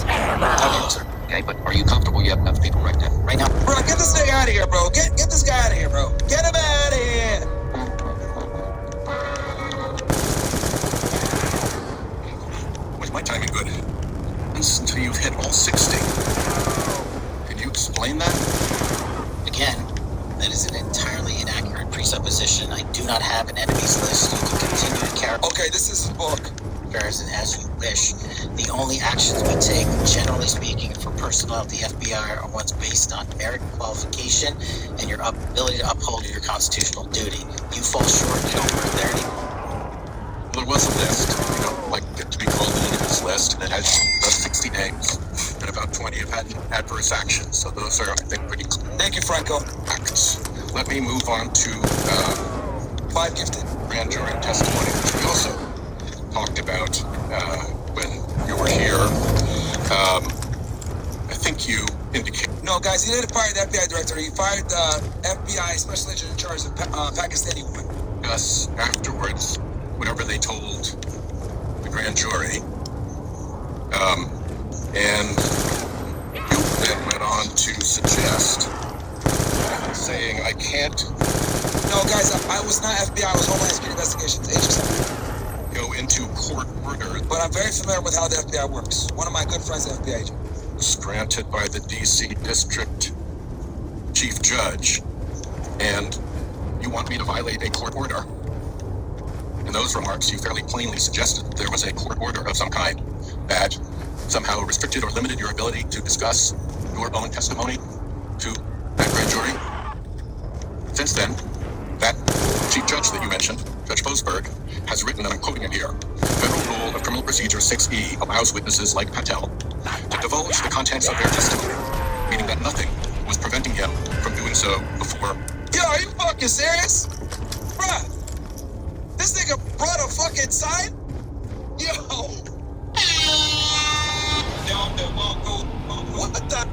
Okay, sir. Okay, but are you comfortable you have enough people right now? Right now, Bro, get this nigga out of here, bro. Get this guy out of here, bro. Get him out of here. Was my timing good? Until you've hit all 60. Can you explain that? again, that is an entirely inaccurate presupposition. I do not have an enemies list. You can continue to carry Okay, this is his book. affairs as you wish. The only actions we take, generally speaking, for personnel of the FBI are ones based on merit and qualification and your ability to uphold your constitutional duty. You fall short, you don't work there anymore. Well, there was a list, like to be called the enemies list, and it had about 60 names, and about 20 have had adverse actions. So those are, I think, pretty clear Thank you, Franco. acts. Let me move on to 5 gifted. grand jury testimony, which we also talked about when you were here. I think you indicated No, guys, he didn't fire the FBI director. He fired the FBI special agent in charge of Pakistani woman. us afterwards, whatever they told the grand jury. And you then went on to suggest, saying, I can't No, guys, I was not FBI. I was Homeland Security Investigations Agency. go into court order But I'm very familiar with how the FBI works. One of my good friends is an FBI agent. was granted by the DC District Chief Judge, and you want me to violate a court order. In those remarks, you fairly plainly suggested that there was a court order of some kind that somehow restricted or limited your ability to discuss your own testimony to that grand jury. Since then, that Chief Judge that you mentioned, Judge Boasberg, has written, and I'm quoting it here, Federal Rule of Criminal Procedure 6E allows witnesses like Patel to divulge the contents of their testimony, meaning that nothing was preventing him from doing so before. Yo, are you fucking serious? Bruh, this nigga brought a fucking sign? Yo. What the?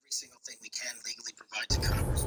every single thing we can legally provide to Congress.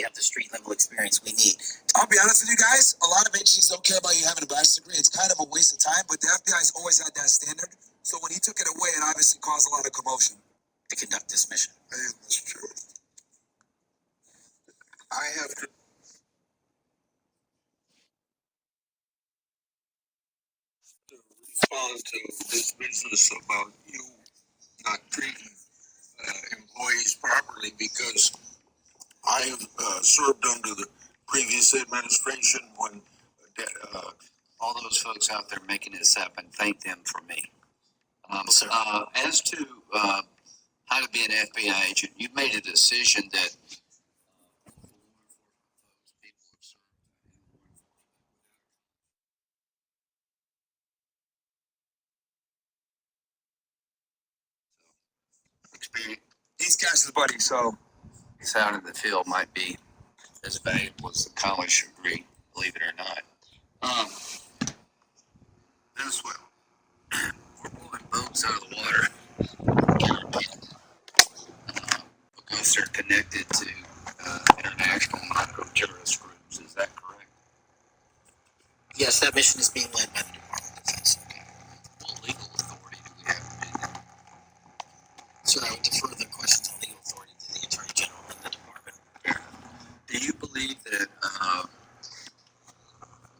they have the street level experience we need. I'll be honest with you guys, a lot of agencies don't care about you having a bachelor's degree. It's kind of a waste of time, but the FBI's always had that standard. So when he took it away, it obviously caused a lot of commotion. To conduct this mission. Hey, Mr. Chairman. I have to respond to this business about you not treating employees properly, because I served under the previous administration when All those folks out there making this happen, thank them for me. As to how to be an FBI agent, you've made a decision that experience These guys are buddies, so out in the field might be as valuable as a college degree, believe it or not. as well. We're pulling boats out of the water because they're connected to international narco-terrorist groups. Is that correct? Yes, that mission is being led by the Department of Defense. What legal authority do we have to do that? Sir, I would defer the questions on legal authority to the Attorney General in the department. Do you believe that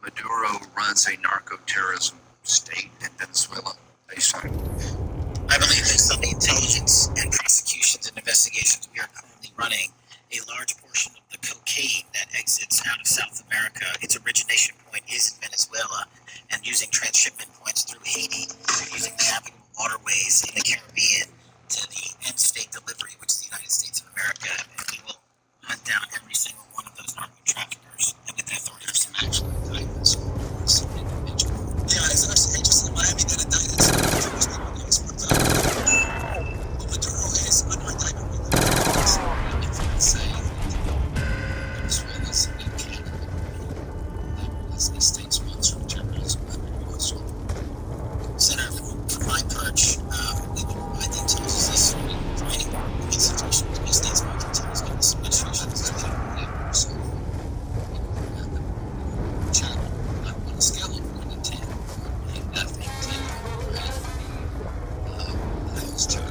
Maduro runs a narco-terrorism state in Venezuela based on? I believe based on the intelligence and prosecutions and investigations we are currently running, a large portion of the cocaine that exits out of South America, its origination point is in Venezuela, and using transshipment points through Haiti, using navigable waterways in the Caribbean to the end state delivery, which is the United States of America, and we will hunt down every single one of those narco traffickers and get the authorities. There's some actual indictments on this individual. yeah, it's actually interesting in Miami that indicted some of those people that was put down. But Maduro is under indictment right now. If I say Venezuela's a candidate, that the state sponsored terrorism also. Senator, from my perch, we will provide the intelligence necessary for any institution to be state sponsored terrorism in this administration. So, on a scale of 1 to 10, like nothing, 10, right? Those two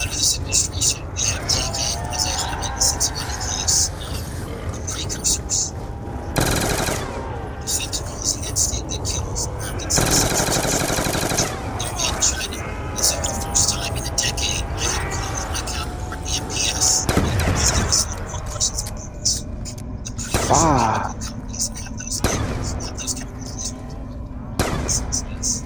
Under this administration, we have taken, as I highlighted in Cincinnati case, precursors. The fentanyl is the end state that kills American citizens. They're made in China. And so for the first time in a decade, I had a call with my counterpart, the MPS. Let's give us some more questions about this. The precursor chemical companies have those labels, have those chemicals listed. Yes.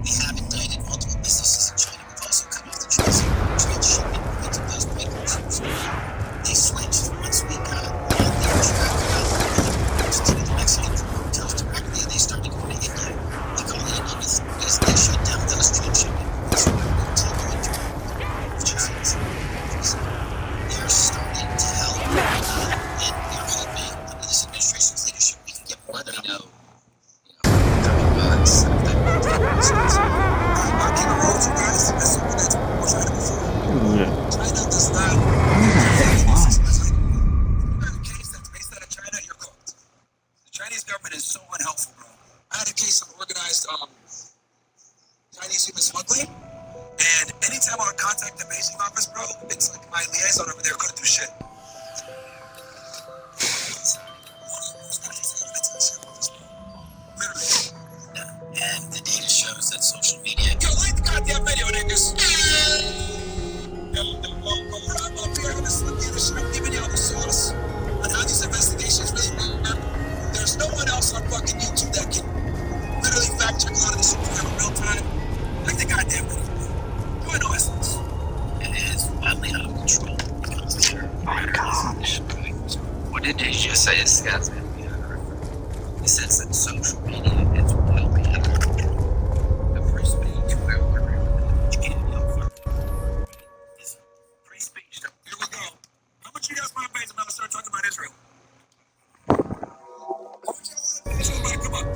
We have indicted multiple businesses in China. We've also cut off the transshipment points of those precursors. They switched once we got their track to the Mexican hotels directly. They started going to India. We call the Indian authorities. They shut down those transshipment points. They're starting to help, and we are hoping under this administration's leadership we can get more let than me know, 30 months if they want to take business. Marking the roads, you guys, is something that's more China before. China does not. A case that's based out of China, you're cooked. The Chinese government is so unhelpful, bro. I had a case of organized Chinese human smuggling, and anytime I would contact the Beijing office, bro, it's like my liaison over there couldn't do shit. Literally. and the data shows that social media. Yo, like the goddamn video, niggas. Yo, I'm up here, I'm gonna slip you the shit. I'm giving y'all the sauce on how these investigations really work. There's no one else on fucking YouTube that can literally fact check a lot of this shit in real time. Like the goddamn video. You ain't no essence. It is wildly out of control. My gosh. What did you just say? This guy's going to be under He says that social media is wildly out of control. The free speech, you can't yell is free speech. Here we go. How much you guys want to pay to start talking about Israel? How much you want to pay Israel might come up?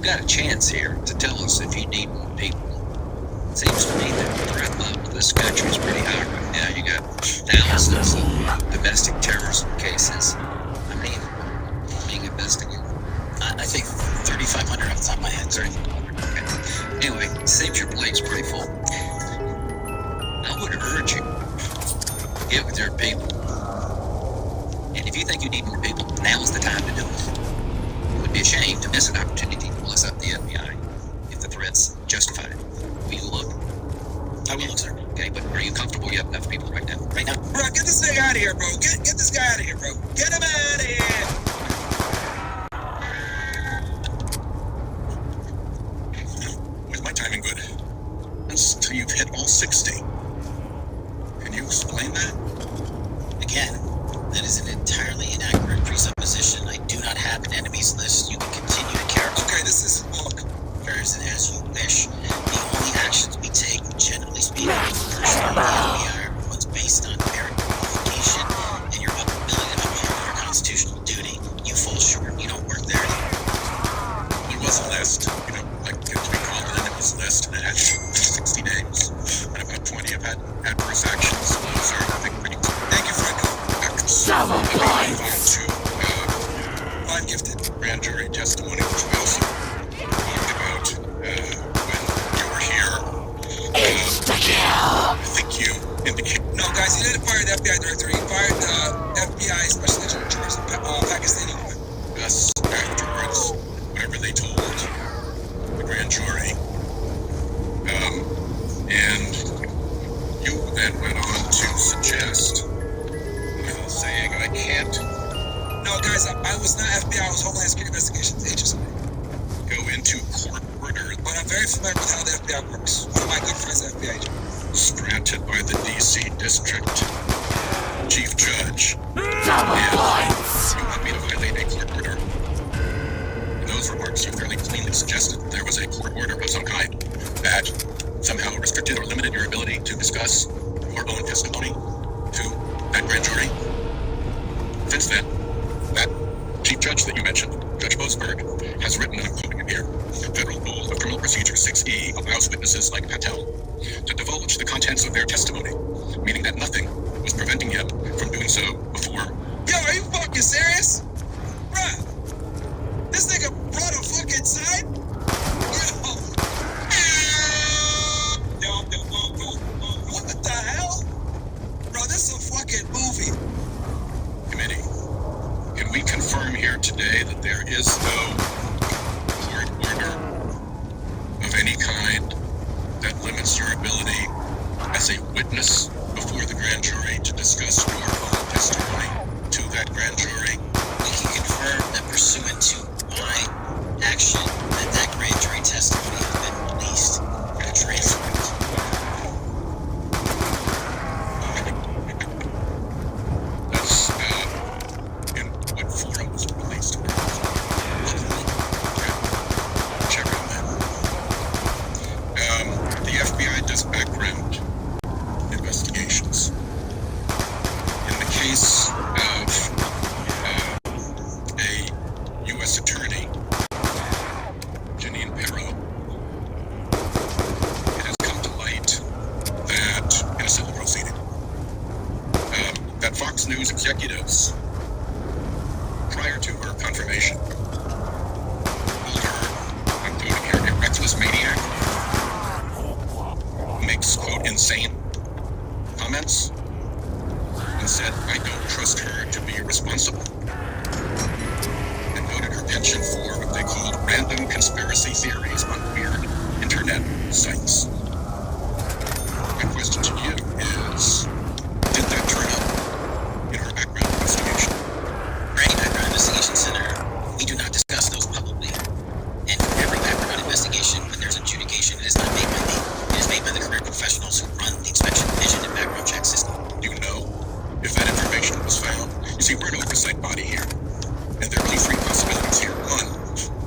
got a chance here to tell us if you need more people. It seems to me that the threat level of this country is pretty high right now. You got thousands of domestic terrorism cases. I mean, being investigated. I think 3,500 off the top of my head. 3,500. Okay. Anyway, seems your plate's pretty full. I would urge you, get with your people. And if you think you need more people, now is the time to do it. It would be a shame to miss an opportunity to bless up the FBI if the threat's justified. Will you look? I will look, sir. Okay, but are you comfortable you have enough people right now? Right now? Rocket this nigga out of here, bro. Get this guy out of here, bro. Get him out of here. Is my timing good? Until you've hit all 60. Can you explain that? Again, that is an entirely inaccurate presupposition. I do not have an enemies list. You can continue to characterize Okay, this is look. as you wish. The only actions we take, generally speaking, personally, the FBI are ones based on merit qualification and your ability to uphold your constitutional duty. You fall short. You don't work there anymore. There was a list, like to be called an enemies list, and it had 60 names. And about 20 have had adverse actions. Those are, I think, pretty clear. Thank you, Franco. Double points. I'm gifted. Grand jury testimony, which we also talked about when you were here. I think you indicated. No, guys, he didn't fire the FBI director. He fired the FBI special agent in charge of Pakistani woman. Us afterwards, whatever they told the grand jury. And you then went on to suggest, saying I can't No, guys, I was not FBI. I was Homeland Security Investigations Agency. go into court order But I'm very familiar with how the FBI works. One of my good friends is an FBI agent. granted by the DC District Chief Judge. Double points! You want me to violate a court order? In those remarks, you fairly cleanly suggested that there was a court order of some kind that somehow restricted or limited your ability to discuss your own testimony to that grand jury. Since then, that Chief Judge that you mentioned, Judge Boasberg, has written, and I'm quoting him here, the Federal Rule of Criminal Procedure 6E allows witnesses like Patel to divulge the contents of their testimony, meaning that nothing was preventing him from doing so before. Yo, are you fucking serious? Bruh, this nigga brought a fucking side? What the hell? Bro, this is a fucking movie. Committee, can we confirm here today that there is no court order of any kind that limits your ability as a witness before the grand jury to discuss your own testimony to that grand jury? We can confirm that pursuant to my action, that grand jury testimony has been released for transcript. That's in what forum was it released? Check on that. The FBI does background investigations. In the case of a U.S. attorney, Janine Perro, it has come to light that in a civil proceeding, that Fox News executives, prior to her confirmation, called her, I'm quoting here, a reckless maniac who makes, quote, insane comments, and said, I don't trust her to be responsible, and noted her penchant for what they called random conspiracy theories on weird internet sites. My question to you is, did that turn up in her background investigation? For any background investigation, Senator, we do not discuss those publicly. And for every background investigation, when there's adjudication, it is not made by me. It is made by the career professionals who run the inspection division and background check system. Do you know if that information was found? You see, we're an oversight body here, and there are only three possibilities here. One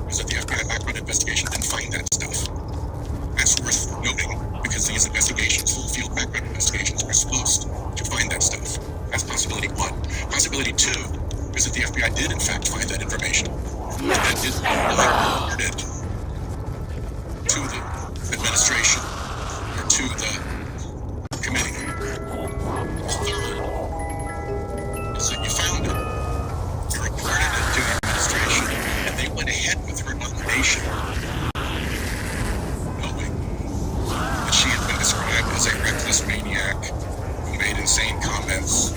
is that the FBI background investigation didn't find that stuff. That's worth noting, because these investigations, full field background investigations, are supposed to find that stuff. That's possibility one. Possibility two is that the FBI did in fact find that information, and that did report it to the administration or to the committee. Third is that you found it, you reported it to the administration, and they went ahead with her nomination, knowing that she had been described as a reckless maniac who made insane comments,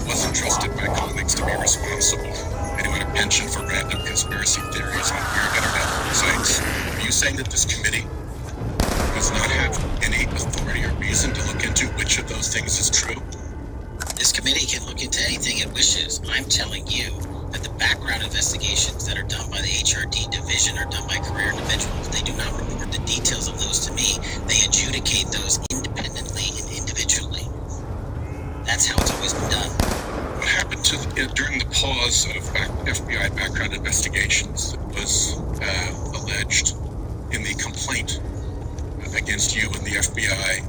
wasn't trusted by colleagues to be responsible, and who had a penchant for random conspiracy theories on weird internet sites. Are you saying that this committee does not have any authority or reason to look into which of those things is true? This committee can look into anything it wishes. I'm telling you that the background investigations that are done by the HRD division are done by career individuals. They do not report the details of those to me. They adjudicate those independently and individually. That's how it's always been done. What happened during the pause of FBI background investigations that was alleged in the complaint against you and the FBI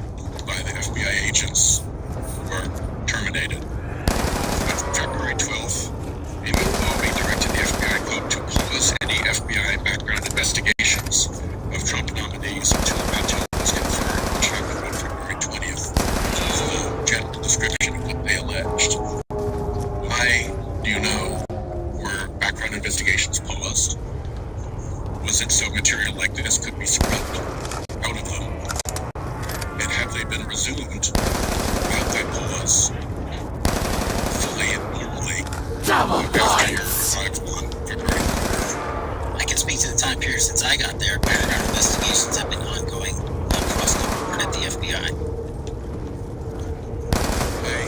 by the FBI agents who were terminated? On February 12th, a memo directed the FBI to pause any FBI background investigations of Trump nominees until that time was confirmed, which happened on February 20th. This is the general description of what they alleged. Why do you know were background investigations paused? Was it so material like this could be scrubbed out of them? And have they been resumed without that pause fully and normally after your arrival on February 4th? I can speak to the time period since I got there. Background investigations have been ongoing across the board at the FBI. Why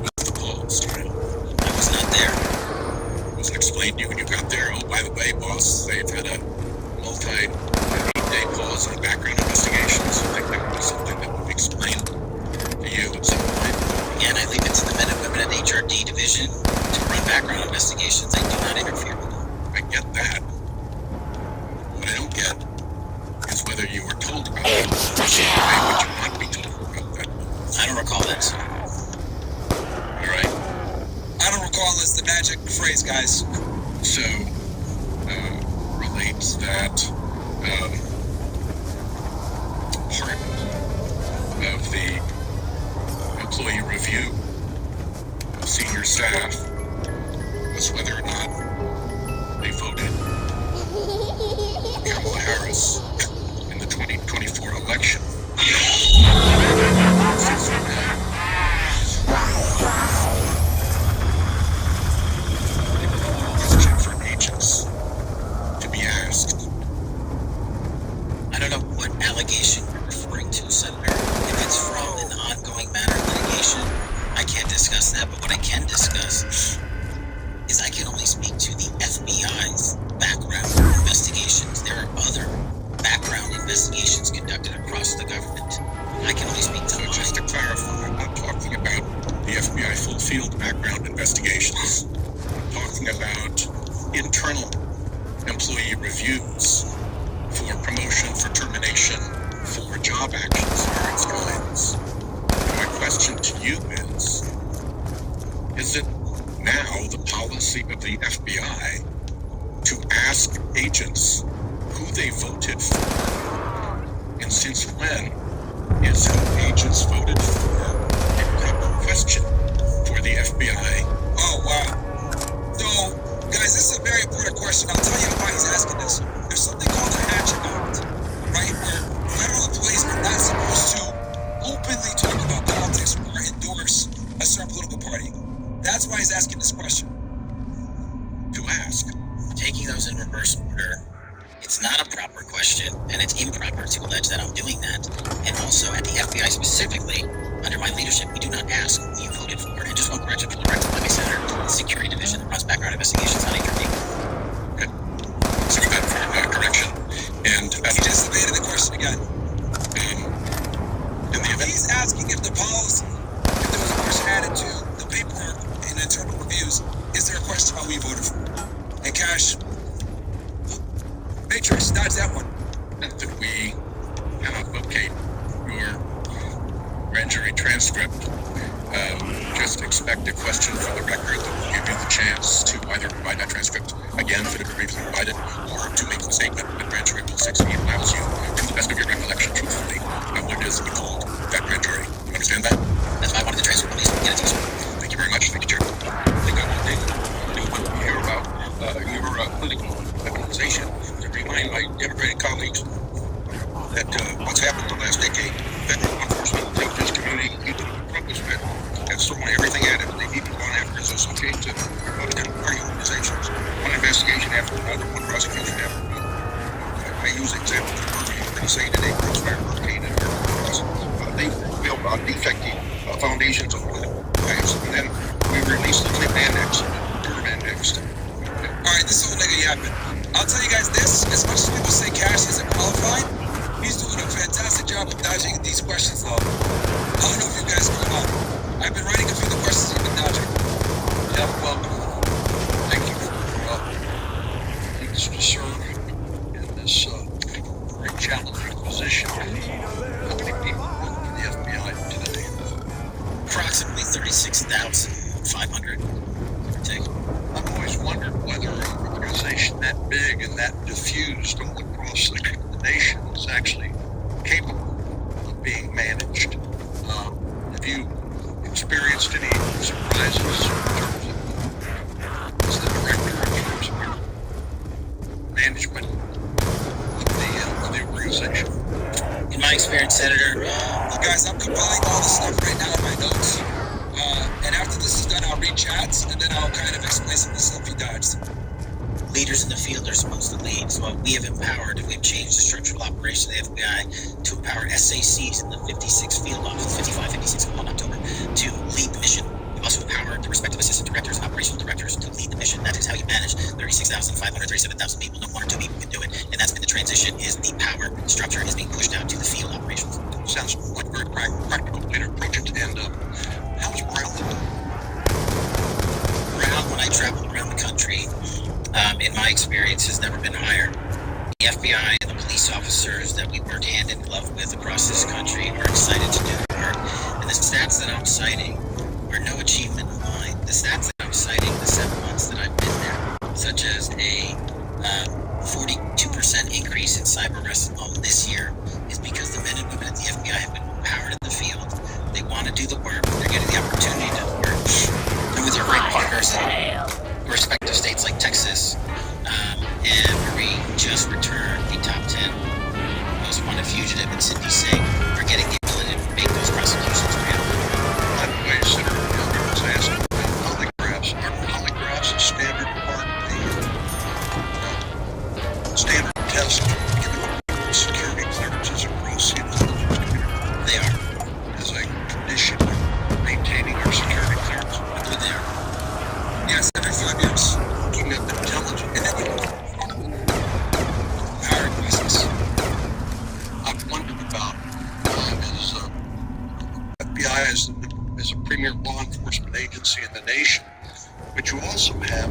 was the pause, Charlie? I was not there. Was it explained to you when you got there? Oh, by the way, boss, they've had a multi-8-day pause on background investigations. I think that would be something that would be explained to you at some point. Again, I leave it to the men and women at the HRD division to run background investigations. I do not interfere with them. I get that. What I don't get is whether you were told about it. Why would you not be told about that? I don't recall that, sir. All right. I don't recall this, the magic phrase, guys. So, relates that part of the employee review of senior staff was whether or not they voted Kamala Harris in the 2024 election. Since then, question for agents to be asked. I don't know what allegation you're referring to, Senator. If it's from an ongoing matter of litigation, I can't discuss that, but what I can discuss is I can only speak to the FBI's background investigations. There are other background investigations conducted across the government. I can only speak to So mine. just to clarify, I'm not talking about the FBI full field background investigations. I'm talking about internal employee reviews for promotion, for termination, for job actions of various kinds. And my question to you is it now the policy of the FBI to ask agents who they voted for? And since when is who agents voted for a proper question for the FBI? Oh, wow. So, guys, this is a very important question. I'll tell you why he's asking this. There's something called the Hatch Act, right? Where federal employees are not supposed to openly talk about politics or endorse a certain political party. That's why he's asking this question. To ask. Taking those in reverse order, it's not a proper question, and it's improper to allege that I'm doing that. And also, at the FBI specifically, under my leadership, we do not ask who you voted for. And just one correction for the record, let me Senator, the Security Division that runs background investigations on HRD. Okay. So you got correction. And He just evaded the question again. in the event, He's asking if the policy, if there was a question added to the paperwork in internal reviews, is there a question about who you voted for? And Cash, Matrix, dodge that one. that we cannot locate your grand jury transcript, just expect a question for the record that will give you the chance to either provide that transcript again if it had previously provided, or to make the statement that grand jury rule 16 allows you, to the best of your recollection, truthfully, what it is that we told that grand jury. You understand that? That's why I wanted the transcript released. Get it to us. Thank you very much. Thank you, Chair. I think I will take what we hear about your political organization to remind my Democratic colleagues that what's happened the last decade, federal law enforcement, intelligence community, people who accomplish that, have thrown everything at it. They keep going after us. It's okay to political party organizations. One investigation after another, one prosecution after another. I use examples of hurricane. They say today, crossfire hurricane and they built on defective foundations of political bias. happened. I'll tell you guys this, as much as people say Cash isn't qualified, he's doing a fantastic job of dodging these questions, though. I don't know if you guys know about it. I've been writing a few of the questions he's been dodging. Yeah, well, thank you for needs to serve in this very challenging position. How many people work for the FBI today? Approximately 36,500. I've always wondered whether an organization that big and that diffused all across the nation is actually capable of being managed. Have you experienced any surprises in terms of as the director, in terms of your management of the organization? In my experience, Senator, Look, guys, I'm compiling all this stuff right now in my notes. And after this is done, I'll read chats, and then I'll kind of explain some of the stuff he dodged. leaders in the field are supposed to lead. So we've changed the structural operation of the FBI to empower SACs in the 56 field office, 55, 56 in October, to lead the mission. We've also empowered the respective assistant directors and operational directors to lead the mission. That is how you manage 36,500, 37,000 people. No one or two people can do it. And that's been the transition, is the power structure is being pushed out to the field operations. Sounds like a very practical way to approach it. And how's morale? Morale, when I travel around the country, in my experience, has never been higher. The FBI and the police officers that we work hand in glove with across this country are excited to do the work. And the stats that I'm citing are no achievement of mine. The stats that I'm citing, the 7 months that I've been there, such as a 42% increase in cyber arrests alone this year, is because the men and women at the FBI have been empowered in the field. They want to do the work. They're getting the opportunity to work. And with their great partners in respective states like Texas, and we just returned the top 10 most wanted fugitive in Cindy Singh. We're getting the ability to make those prosecutions real. By the way, Senator Kirk was asking about polygraphs. Are polygraphs a standard part of the standard test given security clearances across the intelligence community? They are. As a condition of maintaining our security clearance. I believe they are. Yes, every 5 years. Looking at intelligence. And then we hiring process. I've wondered about is FBI is a premier law enforcement agency in the nation, but you also have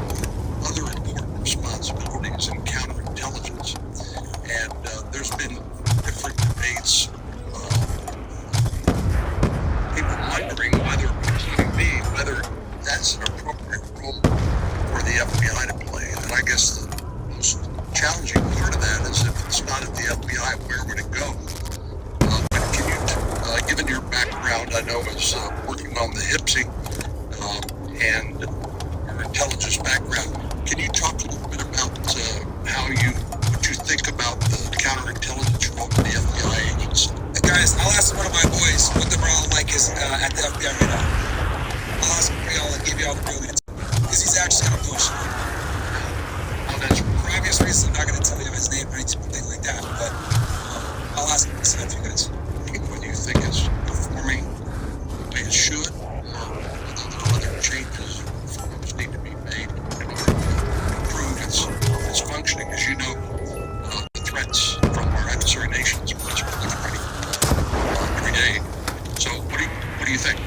other important responsibilities in counterintelligence. And there's been different debates, people wondering whether, including me, whether that's an appropriate role for the FBI to play. And I guess the most challenging part of that is if it's not at the FBI, where would it go? But can you, given your background, I know as working on the HIPSI and your intelligence background, can you talk a little bit about what you think about the counterintelligence role of the FBI agency? Guys, I'll ask one of my boys what the morale like is at the FBI right now. I'll ask him for y'all and give you all the real answer. Because he's actually going to push. For obvious reasons, I'm not going to tell you his name or anything like that, but I'll ask him to send it to you guys. What do you think is performing the way it should, or whether there are other changes reforms need to be made in order to improve its functioning? As you know, the threats from our adversary nations are proliferating every day. So what do you think?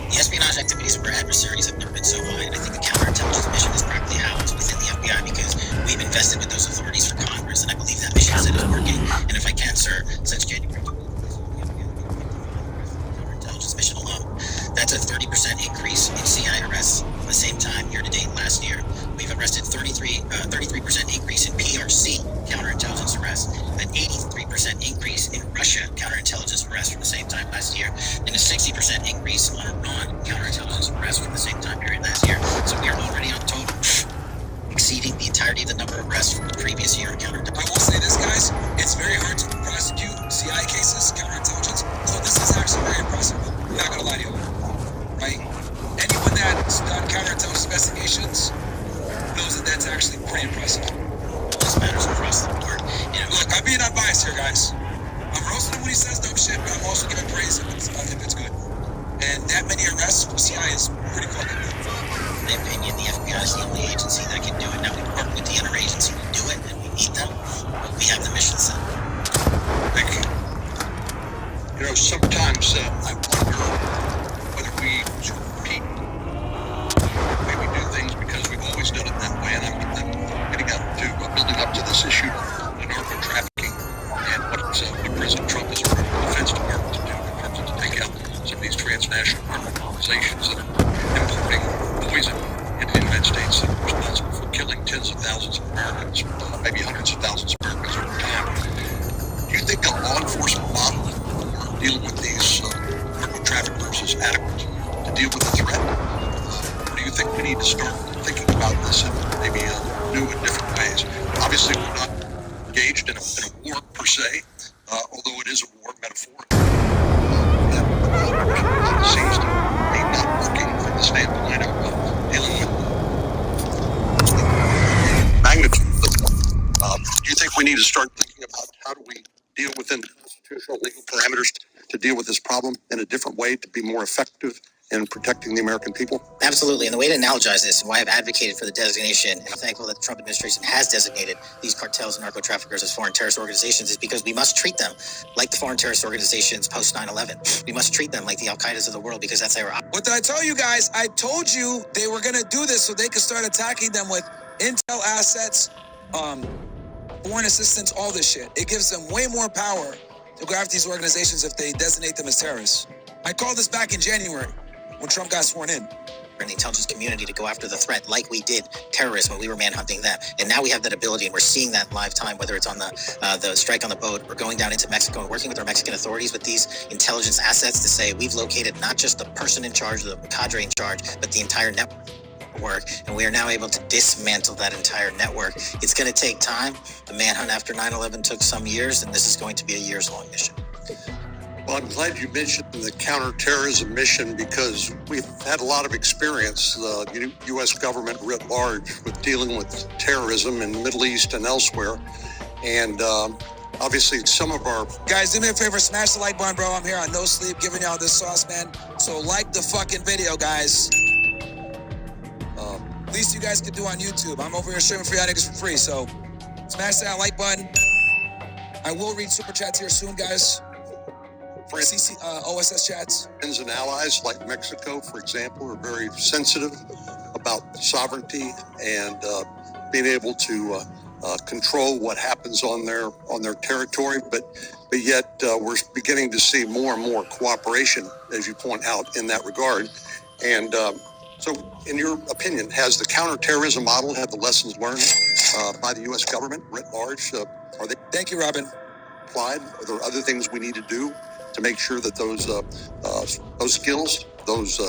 The espionage activities of our adversaries have never been so high, and I think the counterintelligence mission is properly housed within the FBI because we've invested with those authorities for Congress, and I believe that mission set is working. And if I can, sir, since January, counterintelligence mission alone, that's a 30% increase in CI arrests from the same time year-to-date last year. We've arrested 33% increase in PRC counterintelligence arrests, an 83% increase in Russia counterintelligence arrests from the same time last year, and a 60% increase on Iran counterintelligence arrests from the same time period last year. So we are already on total, exceeding the entirety of the number of arrests from the previous year in counterintelligence. I will say this, guys, it's very hard to prosecute CI cases, counterintelligence, so this is actually very impressive. I'm not gonna lie to you, right? Anyone that's done counterintelligence investigations knows that that's actually pretty impressive. This matters across the board. Look, I'm being unbiased here, guys. I'm roasting him when he says dumb shit, but I'm also giving praise if it's good. And that many arrests from CI is pretty fucking good. my opinion, the FBI is the only agency that can do it. Now, we work with the other agencies who do it, and we need them, but we have the mission set. Thank you. You know, sometimes I wonder whether we sort of repeat the way we do things because we've always done it that way. And I'm getting up to building up to this issue of narco trafficking and what President Trump has ordered the Defense Department to do in terms of to take out some of these transnational organizations that are importing poison into the United States that are responsible for killing tens of thousands of Americans, maybe hundreds of thousands of Americans over time. Do you think a law enforcement model for dealing with these narco traffickers is adequate to deal with the threat? Or do you think we need to start thinking about this in maybe new and different ways? Obviously, we're not engaged in a war per se, although it is a war metaphorically. That seems to be not working from the standpoint of dealing with the magnitude of the war. Do you think we need to start thinking about how do we deal within constitutional legal parameters to deal with this problem in a different way to be more effective in protecting the American people? Absolutely, and the way to analogize this and why I've advocated for the designation, and I'm thankful that the Trump administration has designated these cartels and narco-traffickers as foreign terrorist organizations, is because we must treat them like the foreign terrorist organizations post 9/11. We must treat them like the Al-Qaedas of the world because that's their. What did I tell you guys? I told you they were going to do this so they could start attacking them with intel assets, foreign assistance, all this shit. It gives them way more power to go after these organizations if they designate them as terrorists. I called this back in January when Trump got sworn in. And the intelligence community to go after the threat like we did terrorists when we were manhunting them. And now we have that ability, and we're seeing that in live time, whether it's on the strike on the boat or going down into Mexico and working with our Mexican authorities with these intelligence assets to say we've located not just the person in charge, the cadre in charge, but the entire network. And we are now able to dismantle that entire network. It's going to take time. The manhunt after 9/11 took some years, and this is going to be a years-long mission. Well, I'm glad you mentioned the counterterrorism mission because we've had a lot of experience, the U.S. government writ large, with dealing with terrorism in the Middle East and elsewhere. And obviously some of our... Guys, do me a favor, smash the like button, bro. I'm here on No Sleep giving y'all this sauce, man. So like the fucking video, guys. Least you guys can do on YouTube. I'm over here streaming for y'all niggas for free, so smash that like button. I will read super chats here soon, guys. For OSS chats. Friends and allies like Mexico, for example, are very sensitive about sovereignty and being able to control what happens on their territory. But yet we're beginning to see more and more cooperation, as you point out, in that regard. And so, in your opinion, has the counterterrorism model had the lessons learned by the U.S. government writ large? Are they? Thank you, Robin. Applied? Are there other things we need to do to make sure that those skills, those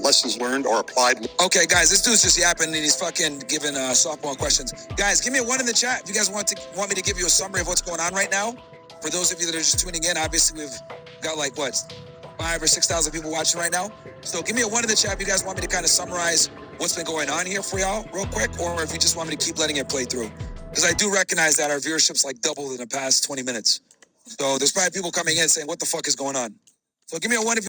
lessons learned are applied? Okay, guys, this dude's just yapping and he's fucking giving softball questions. Guys, give me a 1 in the chat if you guys want me to give you a summary of what's going on right now. For those of you that are just tuning in, obviously we've got like, 5,000 or 6,000 people watching right now. So give me a 1 in the chat if you guys want me to kind of summarize what's been going on here for y'all real quick, or if you just want me to keep letting it play through. Because I do recognize that our viewership's like doubled in the past 20 minutes. So there's probably people coming in saying, what the fuck is going on? So give me a 1 if